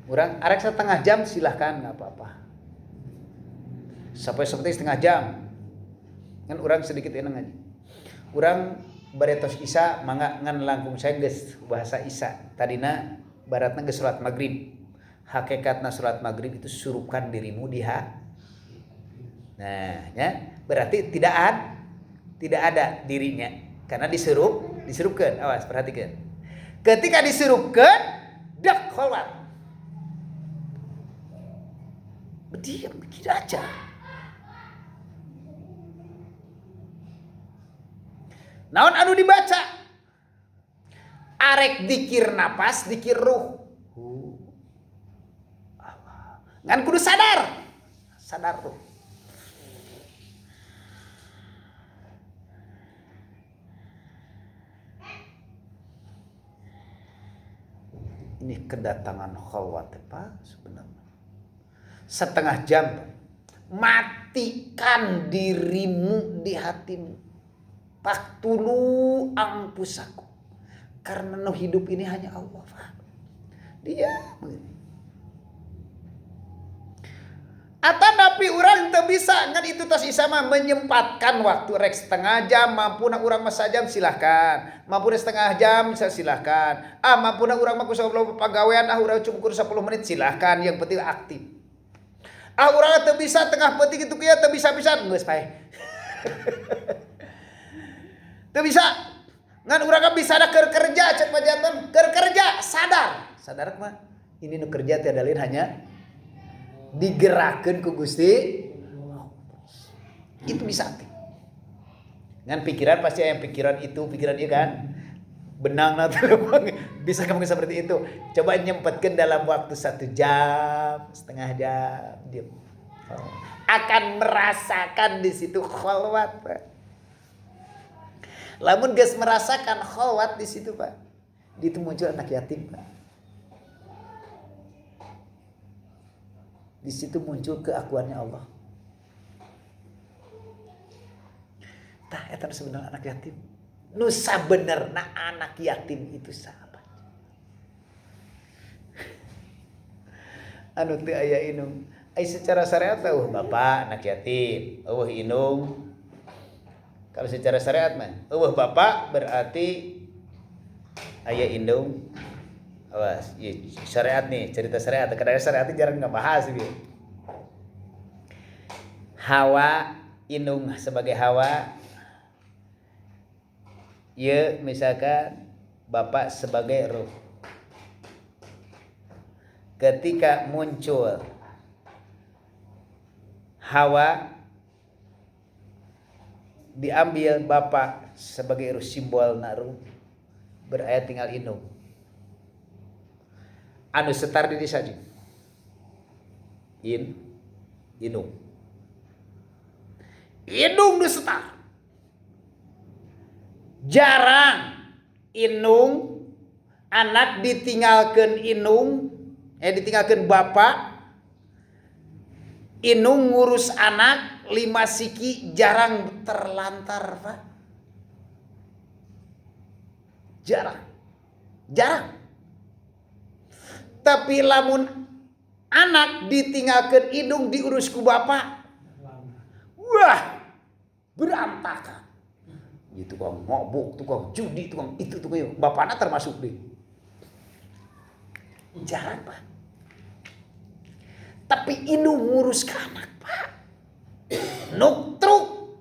Urang arek setengah jam silahkan, nggak apa-apa. Sampai setengah jam. Kan urang sedikit enak aja. Urang baretos Isya mangga ngan langkung saya geus bahasa Isya. Tadina baratna geus salat maghrib. Hakikatna salat maghrib itu surupkan dirimu di Nah, ya, berarti tidak ada dirinya karena diserupkan. Awas, perhatikan. Ketika diserupkan, dak kholwat. Diam begitu aja. Naon anu dibaca? Arek dikir napas, dikir ruh. Ngan kudu sadar ruh. Ini kedatangan khalwat Pak sebenarnya. Setengah jam. Matikan dirimu di hatimu. Paktulu angpusaku. Karena no hidup ini hanya Allah, Pak. Dia atau napi urang teu bisa ngan itu tos isama menyempatkan waktu rek setengah jam, mampuna urang mah sajam silahkan. Mampuna setengah jam silahkan. Mampuna urang mah kusaha pagawean urang cukup 10 menit silahkan, yang penting aktif. Urang teu bisa tengah penting itu kieu teu bisa pisan geus pae. Teu bisa. Ngan urang bisa ada kerja cek pajanten, kerja sadar mah ini nu kerja tiada lain hanya digerakkan ku Gusti, itu bisa aktif. Dengan pikiran pasti yang pikiran itu kan benang nanti bisa kamu seperti itu. Coba nyempatkan dalam waktu 1 jam, setengah jam, diam. Akan merasakan di situ khalwat, Pak. Lamun geus merasakan khalwat di situ, Pak, itu muncul anak yatim, Pak. Di situ muncul keakuannya Allah. Tah eta sebenarnya anak yatim. Nu sabenerna anak yatim itu sahabat. Anu teu aya inung. Ai secara syariat bapak anak yatim, inung. Kalau secara syariat mah, bapak berarti aya indung. Awas, syariat nih, cerita syariat. Kadang syariat jarang ngebahas gitu. Hawa, indung sebagai Hawa. Ya, misalkan bapak sebagai ruh. Ketika muncul Hawa, diambil bapak sebagai ruh, simbol naruh, berayat tinggal indung. Anu setar di saji. Indung nu setar. Jarang indung anak ditinggalkan ditinggalkan bapak. Indung ngurus anak 5 siki jarang terlantar, Pak. Jarang. Tapi lamun anak ditinggalkan indung diurus ku bapak, wah berantakan. Itu tukang mabuk, tukang judi, tukang itu, tukang bapaknya termasuk deh. Jarang, Pak. Tapi indung ngurus ke anak, Pak. Nuktruk.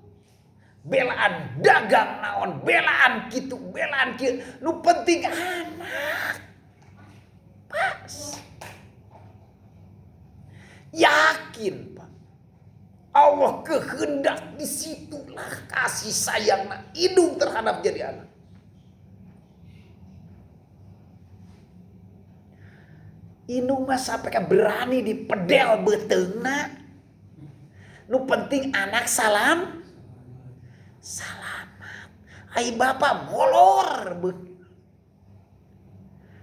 Belaan dagang naon, belaan kitu, belaan kieu. Nu penting anak. Pas. Yakin, Pak. Allah kehendak, disitulah kasih sayangna indung terhadap jadi anak. Indung mah sampai ka berani dipedel beteungna. Nu penting anak selamat. Ai bapak molor.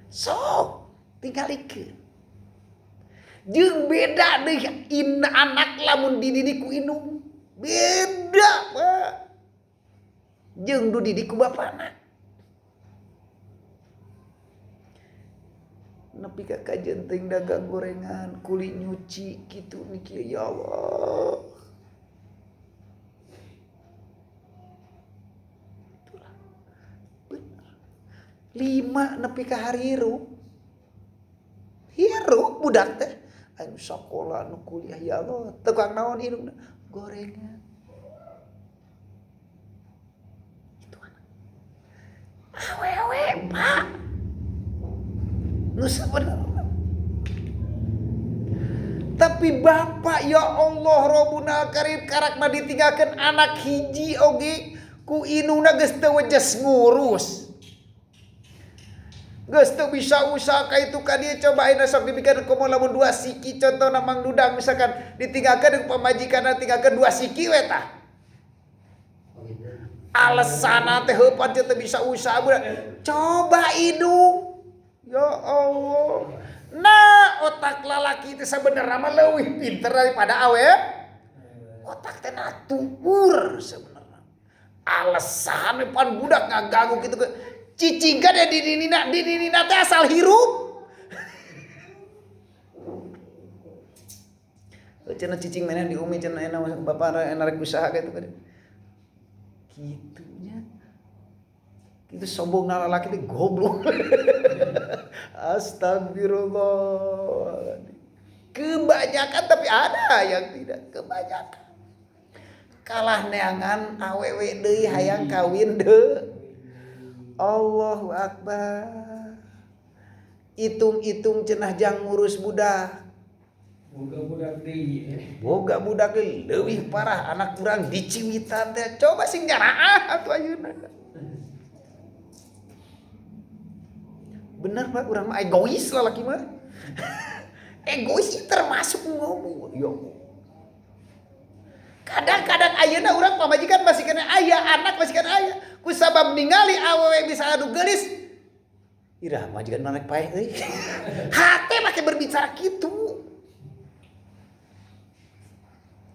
Sok tinggalikeun. Jeung beda deui anak lamun dididik ku indung. Beda, Pak. Jeung du didik ku bapana. Nepi ka kajeun teuing dagang gorengan, kuli nyuci kitu mikir ya Allah. Itulah. Bener. 5 nepi ka hariru. Hirup budak teh. Anu sakola anu kuliah ya Allah, tukang naon indungna? Gorengan. Itu anak. Awewe, Pak. Nu sabenerna. Tapi bapak ya Allah Rabbuna Karim karak mah ditinggalkeun anak hiji oge ku indungna geus teu wejas ngurus. Geus teu bisa usaha ka itu ka dieu coba ayeuna sok dipikeun komo lamun 2 siki contohna Mang Dudang misalkan ditinggalkeun ku pamajikanna tinggalkeun 2 siki we tah. Alasanna teh heupan teu bisa usaha budak. Coba indung. Ya Allah. Nah, otak lalaki itu sebenarnya mah leuwih pinter daripada awe. Otak teh natuur sebenarnya. Alasan pan budak ngaganggu kitu ke cicing ka di dinina teh asal hirup. Cenah cicing maneh di umi cenah enak bapak rek usaha kitu kan. Kitunya. Itu sombongna lalaki teh goblok. Astagfirullah. Kebanyakan tapi ada yang tidak, kebanyakan. Kalah neangan awewe deui hayang kawin deui. Allahu Akbar. Itung-itung cenah jang ngurus budak. Boga budak deui leuwih parah anak urang di Ciwitan teh. Coba sing nyaraah atuh ayeuna. Bener Pak, urang mah egois lalaki mah. Egois itu termasuk ngomong. Ya. Kadang-kadang ayeuna urang pamajikan masih kena aya, anak masih kena aya. Ku sabab ningali awewe bisa adu geulis. Irah majikan nanek paeh euy. Hate make berbicara kitu.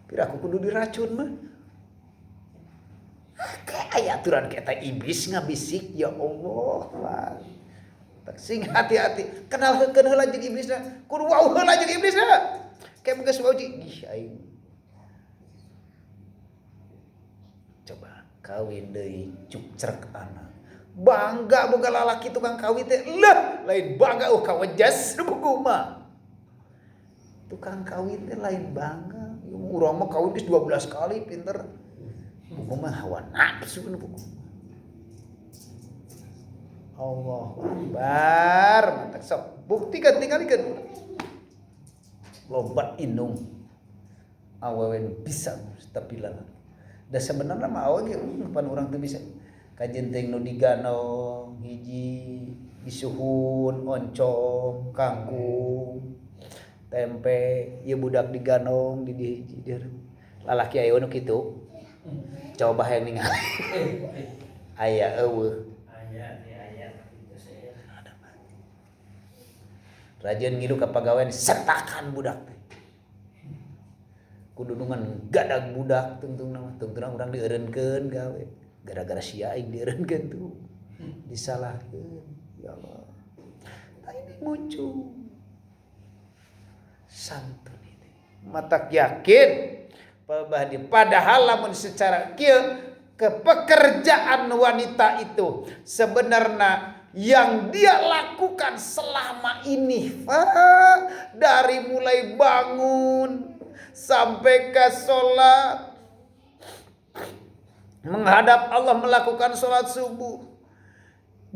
Pira aku kudu diracun mah. Kayak aya aturan kita iblis ngabisik ya Allah. Pak. Sing hati-hati kenalkeun heula jeung iblisna kudu wau heula jeung iblisna kayak geus wau ih aing coba kawin deui cukcrek anak bangga boga lalaki tukang kawin teh lah lain bangga kawejas buku mah tukang kawin teh lain bangga urang mah kawin geus 12 kali pinter buku mah hawa nafsu buku Allah Akbar. Mantap sok. Buktikan tinggalikeun. Loba indung. Awewe bisa tapi lalaki. Da sebenarnya mah awewe pan urang teu bisa. Kajen teh nu diganong hiji disuhun oncom kangkung tempe ieu budak diganong di hiji lalaki aya nu kitu. Coba hayang ningali. Aya eueuh. Rajin ngilu ka pagawean setakan budak teh. Kudu nungan gadag budak tungtungna urang dieureunkeun gawe. Gara-gara sia aing dieureunkeun tuh. Disalahkeun. Ya Allah. Tah ini muncul santun ini. Matak yakin padahal lamun secara kieu kepekerjaan wanita itu sebenarnya yang dia lakukan selama ini dari mulai bangun sampai ke sholat menghadap Allah melakukan sholat subuh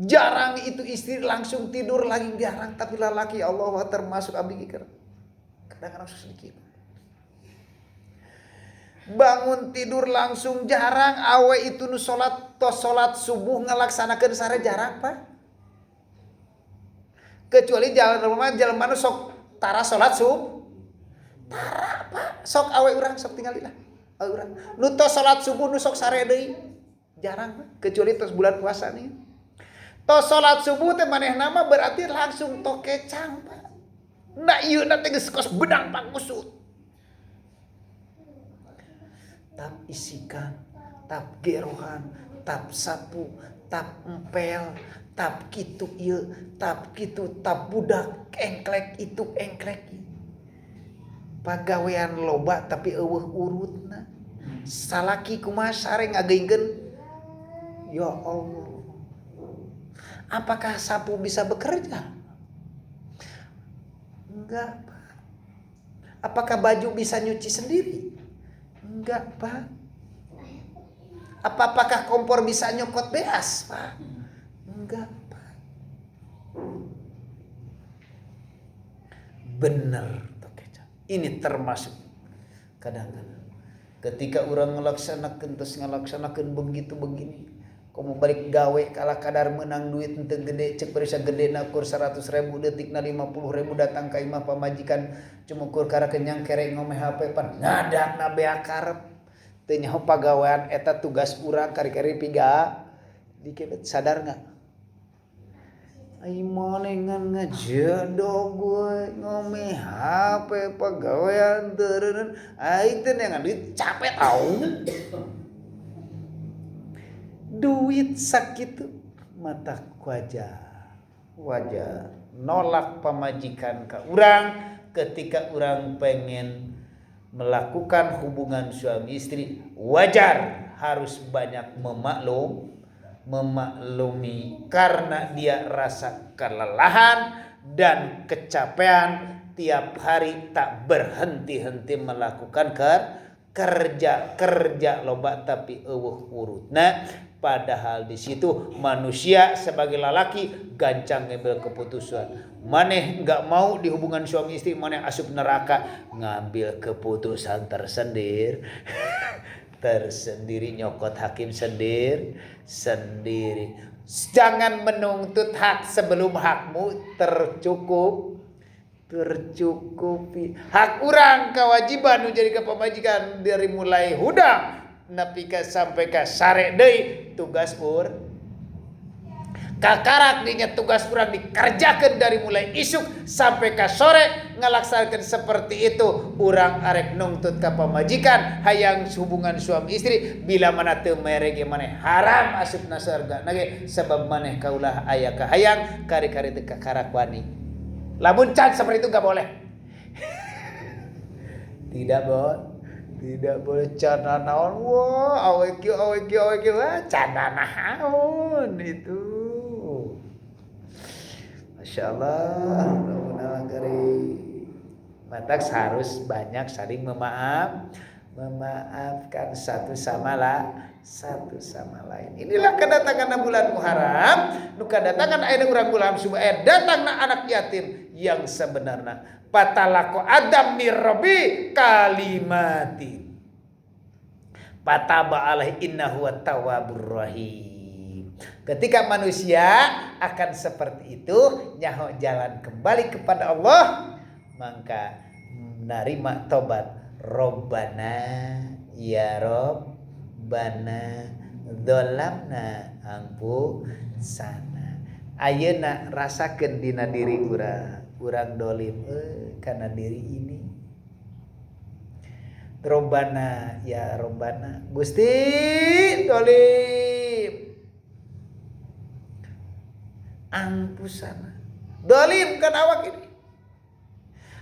jarang itu istri langsung tidur lagi jarang tapi lalaki Allah termasuk abdi kiker kadang-kadang sedikit bangun tidur langsung jarang awe itu nu sholat subuh ngelaksanakan sare jarang Pak kecuali jalan mana sok tara salat subuh. Tara Pak, sok awe urang sok tinggalin lah. Awe urang. Nu tos salat subuh nu sok sare deui. Jarang Pak, kecuali tos bulan puasa nih. Tos salat subuh teh manehna mah berarti langsung tokecang Pak. Da ieu na teh geus kos bedang pangusut. Tap isikan, tap gerohan, tap sapu, tap empel, tap kitu ieu, tap kitu, tap budak, engklek itu engklek ieu. Pagawean loba tapi eueuh urutna. Salaki kumaha sare ngageingkeun? Ya Allah. Apakah sapu bisa bekerja? Enggak, Pak. Apakah baju bisa nyuci sendiri? Enggak, Pak. Apakah kompor bisa nyokot beas, Pak? Enggak, Pak. Bener. Ini termasuk kadang-kadang ketika orang ngelaksanakan terus ngelaksanakan begitu begini, kamu balik gawe kalah kadar menang duit ente gede cek berisa gede na kur 100.000 detik na 50.000 datang ka imah pamajikan cuma kur kara kenyang kere ngomeh HP pan ngadak na bea karep teu nyaho pagawean eta tugas urang kari-kari piga dikebet sadar enggak? Ai manengan ngajodoh gue ngomeh HP pagawean teureun ai teh nengan duit capek tau. Duit sakitu mata wajah nolak pamajikan ka urang ketika urang pengen melakukan hubungan suami istri wajar harus banyak memaklumi karena dia rasa kelelahan dan kecapean tiap hari tak berhenti-henti melakukan kerja loba tapi eueuh urutna. Padahal di situ manusia sebagai lelaki gancang ngambil keputusan. Maneh enggak mau di hubungan suami istri, maneh asup neraka, ngambil keputusan tersendiri. Tersendiri nyokot hakim sendiri. Jangan menuntut hak sebelum hakmu tercukupi. Hak urang kewajiban nu jadi pamajikan dari mulai hudang nepi ka sampai ka sare deui tugas kakarak dinya tugas urang dikerjakeun dari mulai isuk sampai ka sore ngalaksanakeun seperti itu urang arek nuntut ka pamajikan hayang hubungan suami istri bila mana teu mere ge maneh haram asupna surga nage sebab maneh kaulah aya kahayang kari-kari teu kakarak wani lamun can seperti itu enggak boleh. Tidak boleh cana naon wah aweki wah cana naon itu. Masya Allah matak harus banyak saling memaafkan satu sama lain. Inilah kedatangan bulan Muharram nu kedatangan aya urang bulan Subhan datangna anak yatim yang sebenarnya patalako Adam mirrobi kalimati pataba alaihi innahu tawwabur rahim. Ketika manusia akan seperti itu nyaho jalan kembali kepada Allah maka menerima tobat Robbana ya Robbana dzalamna anfusana ayeuna rasakeun dina diri urang dolim karena diri ini. Robbana ya Robbana Gusti dolim ampusana dolim kan awak ini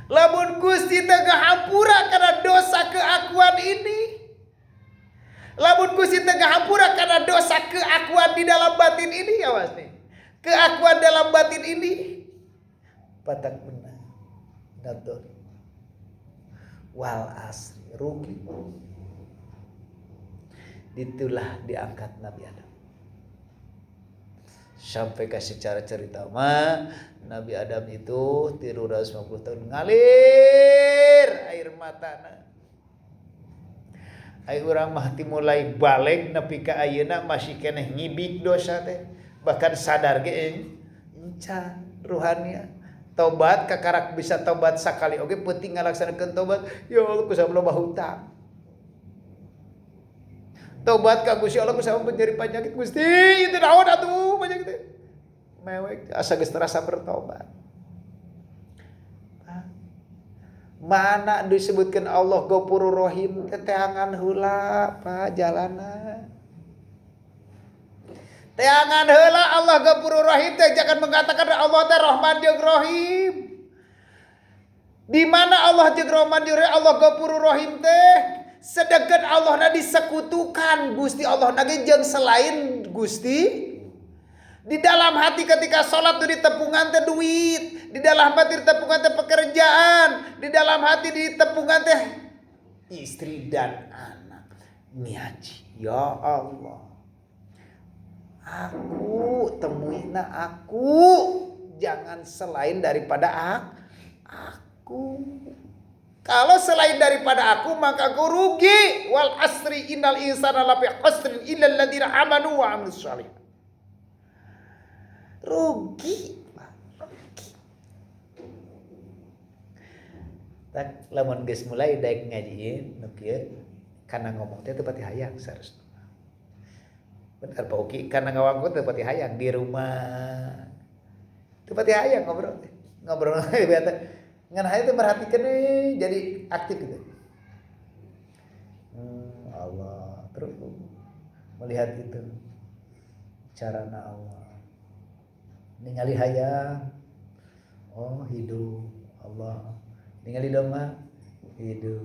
lamun Gusti teu ngahampura karena dosa keakuan ini lamun Gusti teu ngahampura karena dosa keakuan di dalam batin ini awas nih keakuan dalam batin ini patak benar dan wal asri rugi. Itulah diangkat Nabi Adam sampai kasih cara cerita Nabi Adam itu 350 tahun ngalir air matana air urang mah ti mulai balik nepi ka ayeuna masih keneh ngibik dosa teh bahkan sadar ge encan ruhania Tobat kakarak bisa tobat sakali oge penting ngalaksanakeun tobat. Ya Allah kusabab loba hutang. Tobat ka Gusti Allah kusabab nyeri penyakit Gusti itu naon atuh penyakit teh. Mewek asa geus terasa bertobat. Mana disebutkan Allah Ghafurur Rahim teangan heula Pak jalana. Teangan heula Allah Ghafurur Rahim teh jangan mengatakan Allah teh Rahman jeung Rahim. Di mana Allah jeung Rahman jeung Allah Ghafurur Rahim teh sedangkan Allah na disekutukan Gusti Allah nage jeung selain Gusti. Di dalam hati ketika sholat itu ditepungan teh duit, di dalam hati ditepungan teh pekerjaan, di dalam hati ditepungan teh istri dan anak. Niaji, ya Allah, aku temuina aku, jangan selain daripada aku. Kalau selain daripada aku maka aku rugi. Wal asri innal insana lafi khusrin illal ladzina amanu wa amilus shalihat. Rugi. Tak lamun geus mulai daek ngajieun nu kieu kana ngomong teh teu pati hayang saresna. Bener Pak Uki, kana ngawangku teu pati hayang di rumah. Teu pati hayang ngobrol teh. Ngobrol biasa. Ngan hayang teh merhatikeun jadi aktif gitu. Allah terus melihat itu carana Allah. Ningali hayang, oh hidup Allah. Ningali domba, hidup.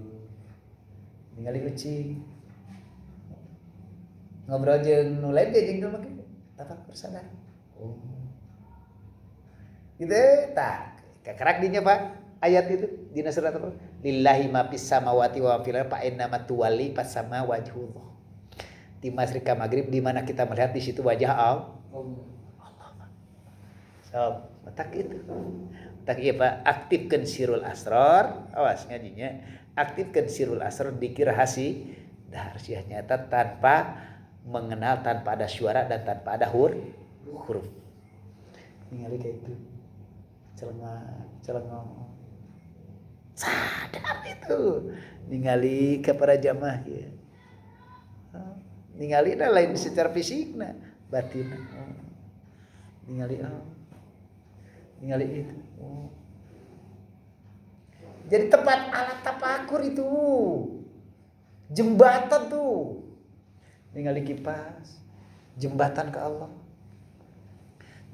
Ningali kucing, ngobrol jeung nu lain ge jeung domba ge, tapak bersadar. Oh, gitu tak. Kakarak dinya Pak ayat itu dina surat apa? Lillahi ma fis samawati wa fil ardi fa innama tuwalli fas sama wajhullah. Di masyriq ka maghrib di mana kita melihat di situ wajah Allah. So, tak itu. Tak iya Pak, aktifkan sirul asrar, awas ngajinya. Aktifkan sirul asrar dikir hasi dahar sia nyata tanpa mengenal, tanpa ada suara dan tanpa ada huruf. Ningali kayak itu. Celengong. Sadar itu. Ningali ke para jamaah ya. Ningali lain secara fisikna, batinna. Ningali itu. Oh. Jadi tempat alat tafakur itu. Jembatan tuh. Ningali kipas, jembatan ke Allah.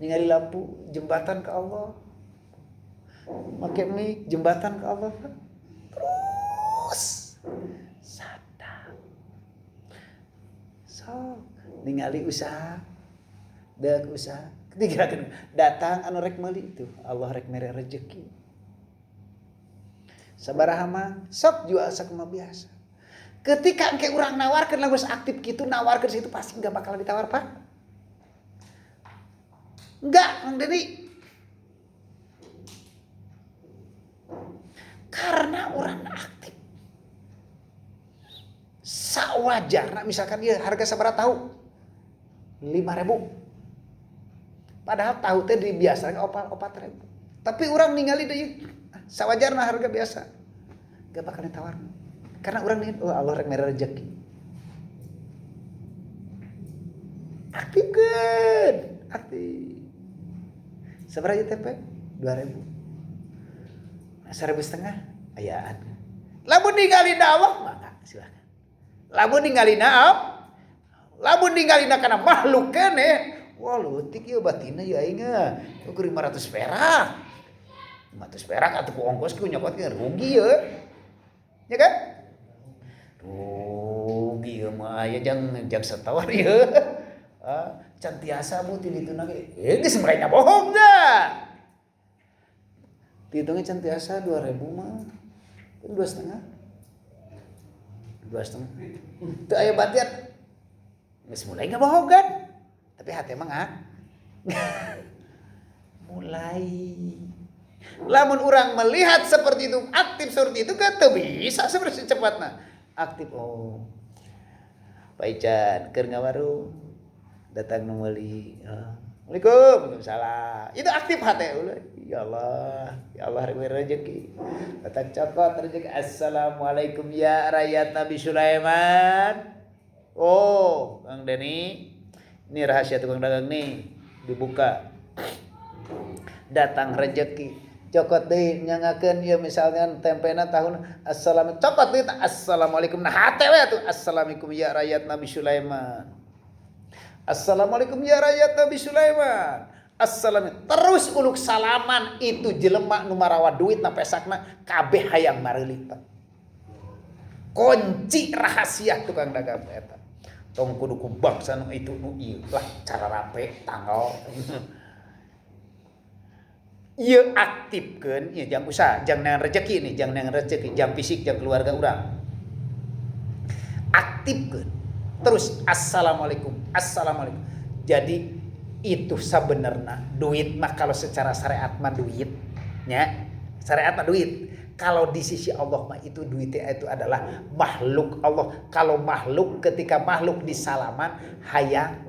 Ningali lampu, jembatan ke Allah. Pakai mic, jembatan ke Allah. Terus sadar. So, ningali usaha. Deuk usaha. Ketika datang anu rek meuli itu Allah rek mere rezeki. Sabaraha mah sok jual sakuma biasa. Ketika engke urang nawarkeun lagu aktif kitu nawarkeun situ pasti enggak bakal ditawar Pak. Enggak, Mang Dedi. Karena orang aktif. Sawajarna misalkan dia harga sabaraha tahu? 5.000. Padahal tahu teh dibiasakan 4.000. Tapi orang ningali deui sawajarna harga biasa. Gak bakal ditawar. Karena orang nih, oh Allah rek mere rezeki. Aktifkeun, aktif. Sabaraha ieu teh 2.000. 1.500 ayaan. Lamun ningali dakwah mangga silakan. Lamun ningali naon? Lamun ningali kana makhluk keneh. Wah leutik ieu batinna ya aing mah. Ku 500 perak. 500 perak atuh ku ongkos ku nyokotkeun rugi ya. Ya kan? Rugi ieu mah aya jang setawar ieu. Can tiasa bu ti dituna ge. Geus merenya bohong da. Dihitungnya can tiasa 2.000 mah. 2,5. 2,5. Teu aya batian. Geus mulai ngabohong kan? Tapi hati emang mulai. Lamun orang melihat seperti itu, aktif seperti itu kan tuh bisa seperti cepatnya. Aktif oh. Pak Ican keur ngawarung datang nu meuli. Assalamualaikum. Waalaikumsalam. Itu aktif hati ulah. Ya Allah rezeki. Kata cokot rezeki. Assalamualaikum ya rakyat Nabi Sulaiman. Oh, Kang Deni. Ini rahasia tukang dagang nih. Dibuka. Datang rezeki. Cokot deui nyangakeun ieu misalkan tempena tahun assalamualaikum. Cokot deui assalamualaikum. Nah hate we atuh. Assalamualaikum ya rakyat Nabi Sulaiman. Assalamualaikum ya rakyat Nabi Sulaiman. Assalamualaikum. Terus uluk salaman itu jelema nu marawa duit na pesakna kabeh hayang mareuli. Kunci rahasia tukang dagang eta. Tong kudu ku bangsa nu itu nu ieu lah cara rape tanggal. Ieu aktifkeun ieu jang usaha, jang neangan rezeki nih, jang neangan rezeki, jang fisik, jang keluarga urang. Aktifkeun. Terus assalamualaikum. Jadi itu sebenarnya duit mah kalau secara syariat mah duit, nya. Syariat mah duit. Kalau di sisi Allah mah itu duitnya itu adalah makhluk Allah. Kalau makhluk ketika makhluk disalaman hayang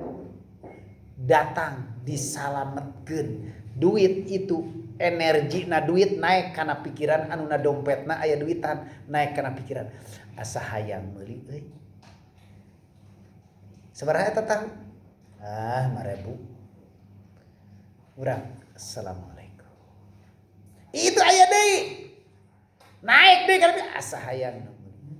datang disalametkeun. Duit itu energi na duit naik karena pikiran anu na dompetna aya duitan naik karena pikiran asa hayang meuli euy. Sabaraha eta tahu? 5.000. Urang assalamualaikum. Itu aya deui. Naik deui karena asa hayang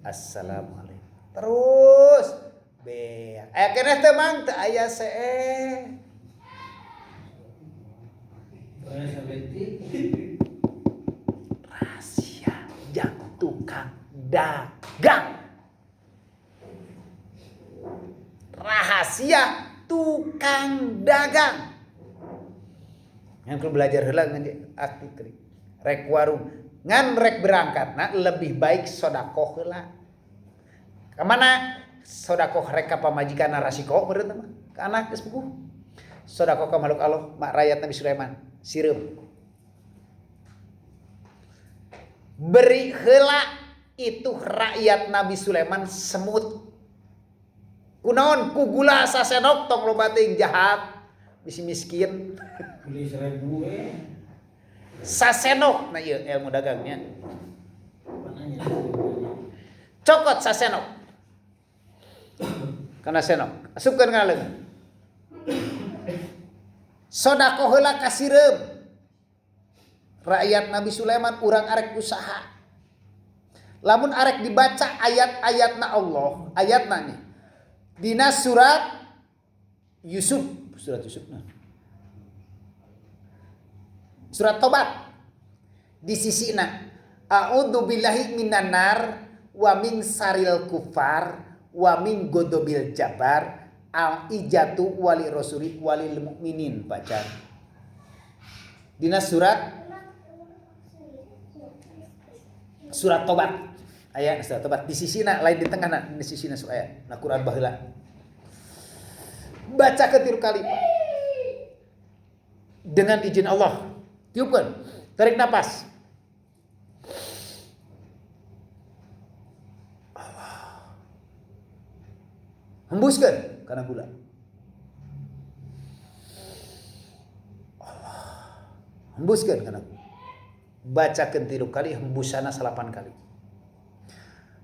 assalamualaikum. Terus beak. Aya keneh teh mang teu aya see. Rahasia jang tukang dagang. Rahasia tukang dagang. Yang kudu belajar heula ngan aktif teh. Rek warung ngan rek berangkat nah lebih baik sedekah heula. Ka mana sedekah rek ka pamajikanna rasiko meureun mah ka anak geus puguh. Sedekah ka makhluk Allah mak rakyat Nabi Sulaiman. Sireum beri heula itu rakyat Nabi Sulaiman semut kunaon ku gula sasenok tong loba teuing jahat bisi miskin beli 1.000 sasenok nah ieu ilmu dagangnya cokot sasenok kana senok asupkeun kana leungeun sodako heula ka sireum rakyat Nabi Sulaiman urang arek usaha lamun arek dibaca ayat-ayatna Allah ayatna nih dina surat Yusuf nah surat Tobat di sisina a'udzu billahi minan nar wa min saril kufar wa min godobil jabar al ijatu wali rasuli walil mukminin baca dina surat Tobat ayat surat Tobat di sisina lain di tengahna di sisina ayat na Quran baheula baca ke 3 kali dengan izin Allah tiupkeun tarik napas hembuskeun karena gula. Allah. Hembuskeun karena gula. Bacakeun 3 kali, hembusana 8 kali.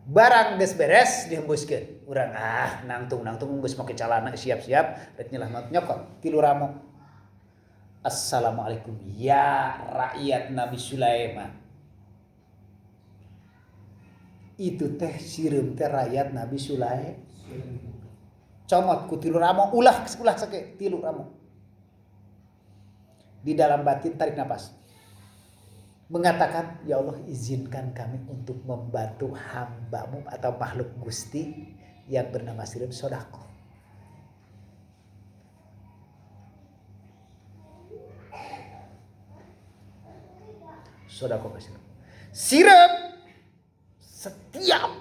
Barang geus beres dihembuskeun. Urang nangtung geus make calana siap-siap rek nyelahmat nyokot 3 ramo. Assalamualaikum ya rakyat Nabi Sulaiman. Itu teh sireum teh rakyat Nabi Sulaiman. Comot ku 3 ramo ulah sake 3 ramo. Di dalam batin tarik napas. Mengatakan ya Allah izinkan kami untuk membantu hambamu atau makhluk Gusti yang bernama sireum sodako. Sodako ke sireum. Setiap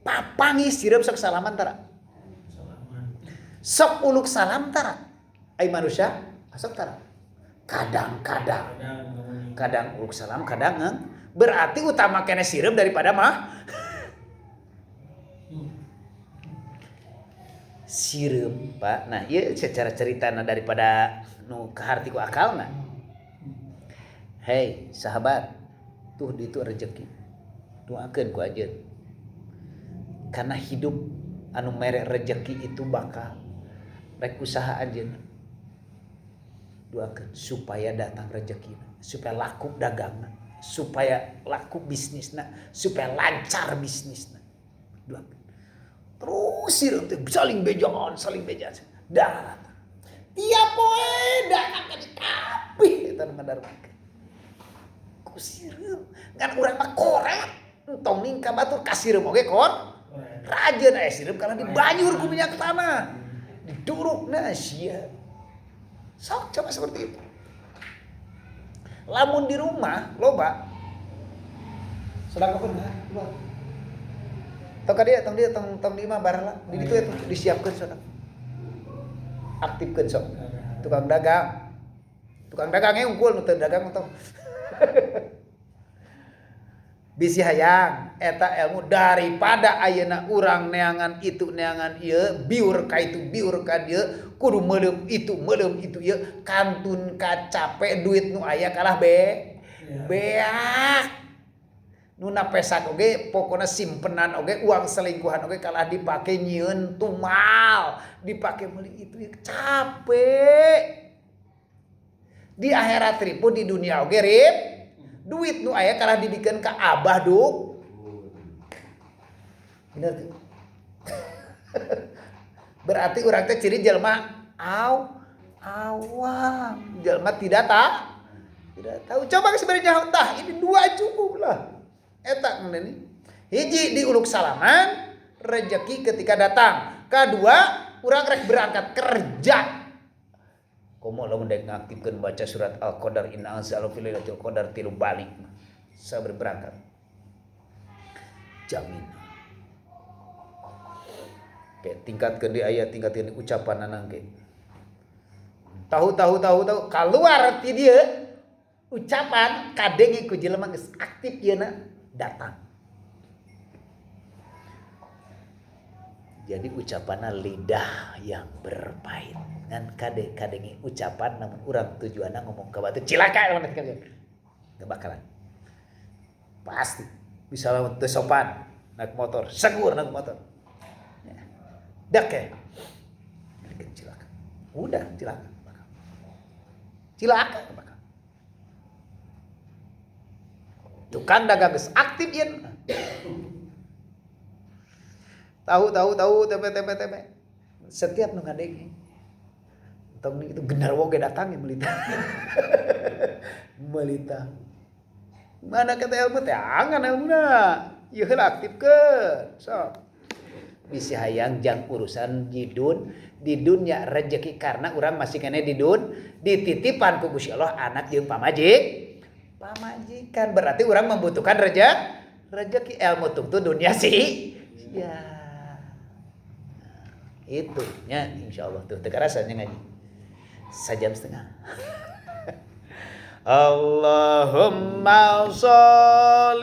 papangi sireum sok salaman tara. Sok uluk salam tara. Ai manusia sok tara. Kadang uluk salam kadang berarti utama kene sireum daripada mah sireum Pak. Nah ieu secara ceritana daripada nu kaharti ku akalna Hei sahabat, tuh itu rezeki. Doakeun ku ajeun. Karena hidup anu mere rezeki itu bakal rek usaha ajeun. Doakeun supaya datang rezeki, supaya laku dagangna, supaya laku bisnisna, supaya lancar bisnisna. Doakeun. Terus sireup teh saling bejaan. Dah. Tiap poe datang ka kabeh eta nu ngadarmakeun. Ku sireup ngan urang mah korek. Entong ningka batur ka sireup oge rajin aya sireup kana dibanyur ku minyak tanah. Didurukna sia. Sok coba seperti itu. Lamun di rumah loba. Sedang apa nah? Tong di mah barala. Di ditu eta disiapkeun sodak. Aktifkeun sok. Tukang dagang. Tukang dagangnya unggul nu teu dagang tong. Bisi hayang eta ilmu daripada ayeuna urang neangan itu neangan ieu biur ka itu biur ka dieu kudu meuleum itu ieu kantun ka capek duit nu aya kalah beak nu napesan oge pokona simpenan oge uang selingkuhan oge kalah dipake nyieun tumal dipake meuli itu capek di akhirat ribu di dunia oge rib duit nu aya kalah dibikeun ka abah duk. Bener tuh. Berarti urang teh ciri jelema awam. Jelema tidak tahu. Coba sebenarnya tah ini dua cukup lah. Eta ngene. Hiji diuluk salaman, rezeki ketika datang. Kedua, urang rek berangkat kerja. Komo lamun dek ngaktifkeun baca surat Al-Qadar inna anzalahu fi lailatul qadar 3 balik sabar berangkat jamin ke tingkatkeun di aya tingkatkeun di ucapan nanang ke tahu keluar ti dieu ucapan kadenge ku jelema geus aktif yeuna datang jadi ucapanna lidah yang berpahit ngan kadenge ucapan namun urang tujuanna ngomong ka batu cilaka lamun kalian enggak bakalan pasti bisa lamun teu sopan naik motor segur naik motor dak ya cilaka udah cilaka bakal tukang dagang geus aktif yen tahu tempe setiap nu ngadenge tong itu genarwo ge datang ya melita mana kata ilmu teh angan ilmuna ieu heula aktifkeun sok bisi hayang jang urusan di dunya rezeki karena urang masih kene di dititipan ku Gusti Allah anak jeung pamajikan berarti urang membutuhkan rezeki ilmu tungtu dunia sih ya itu nya insyaallah tuh teu karasanya ngaji 1 jam setengah. Allahumma sholli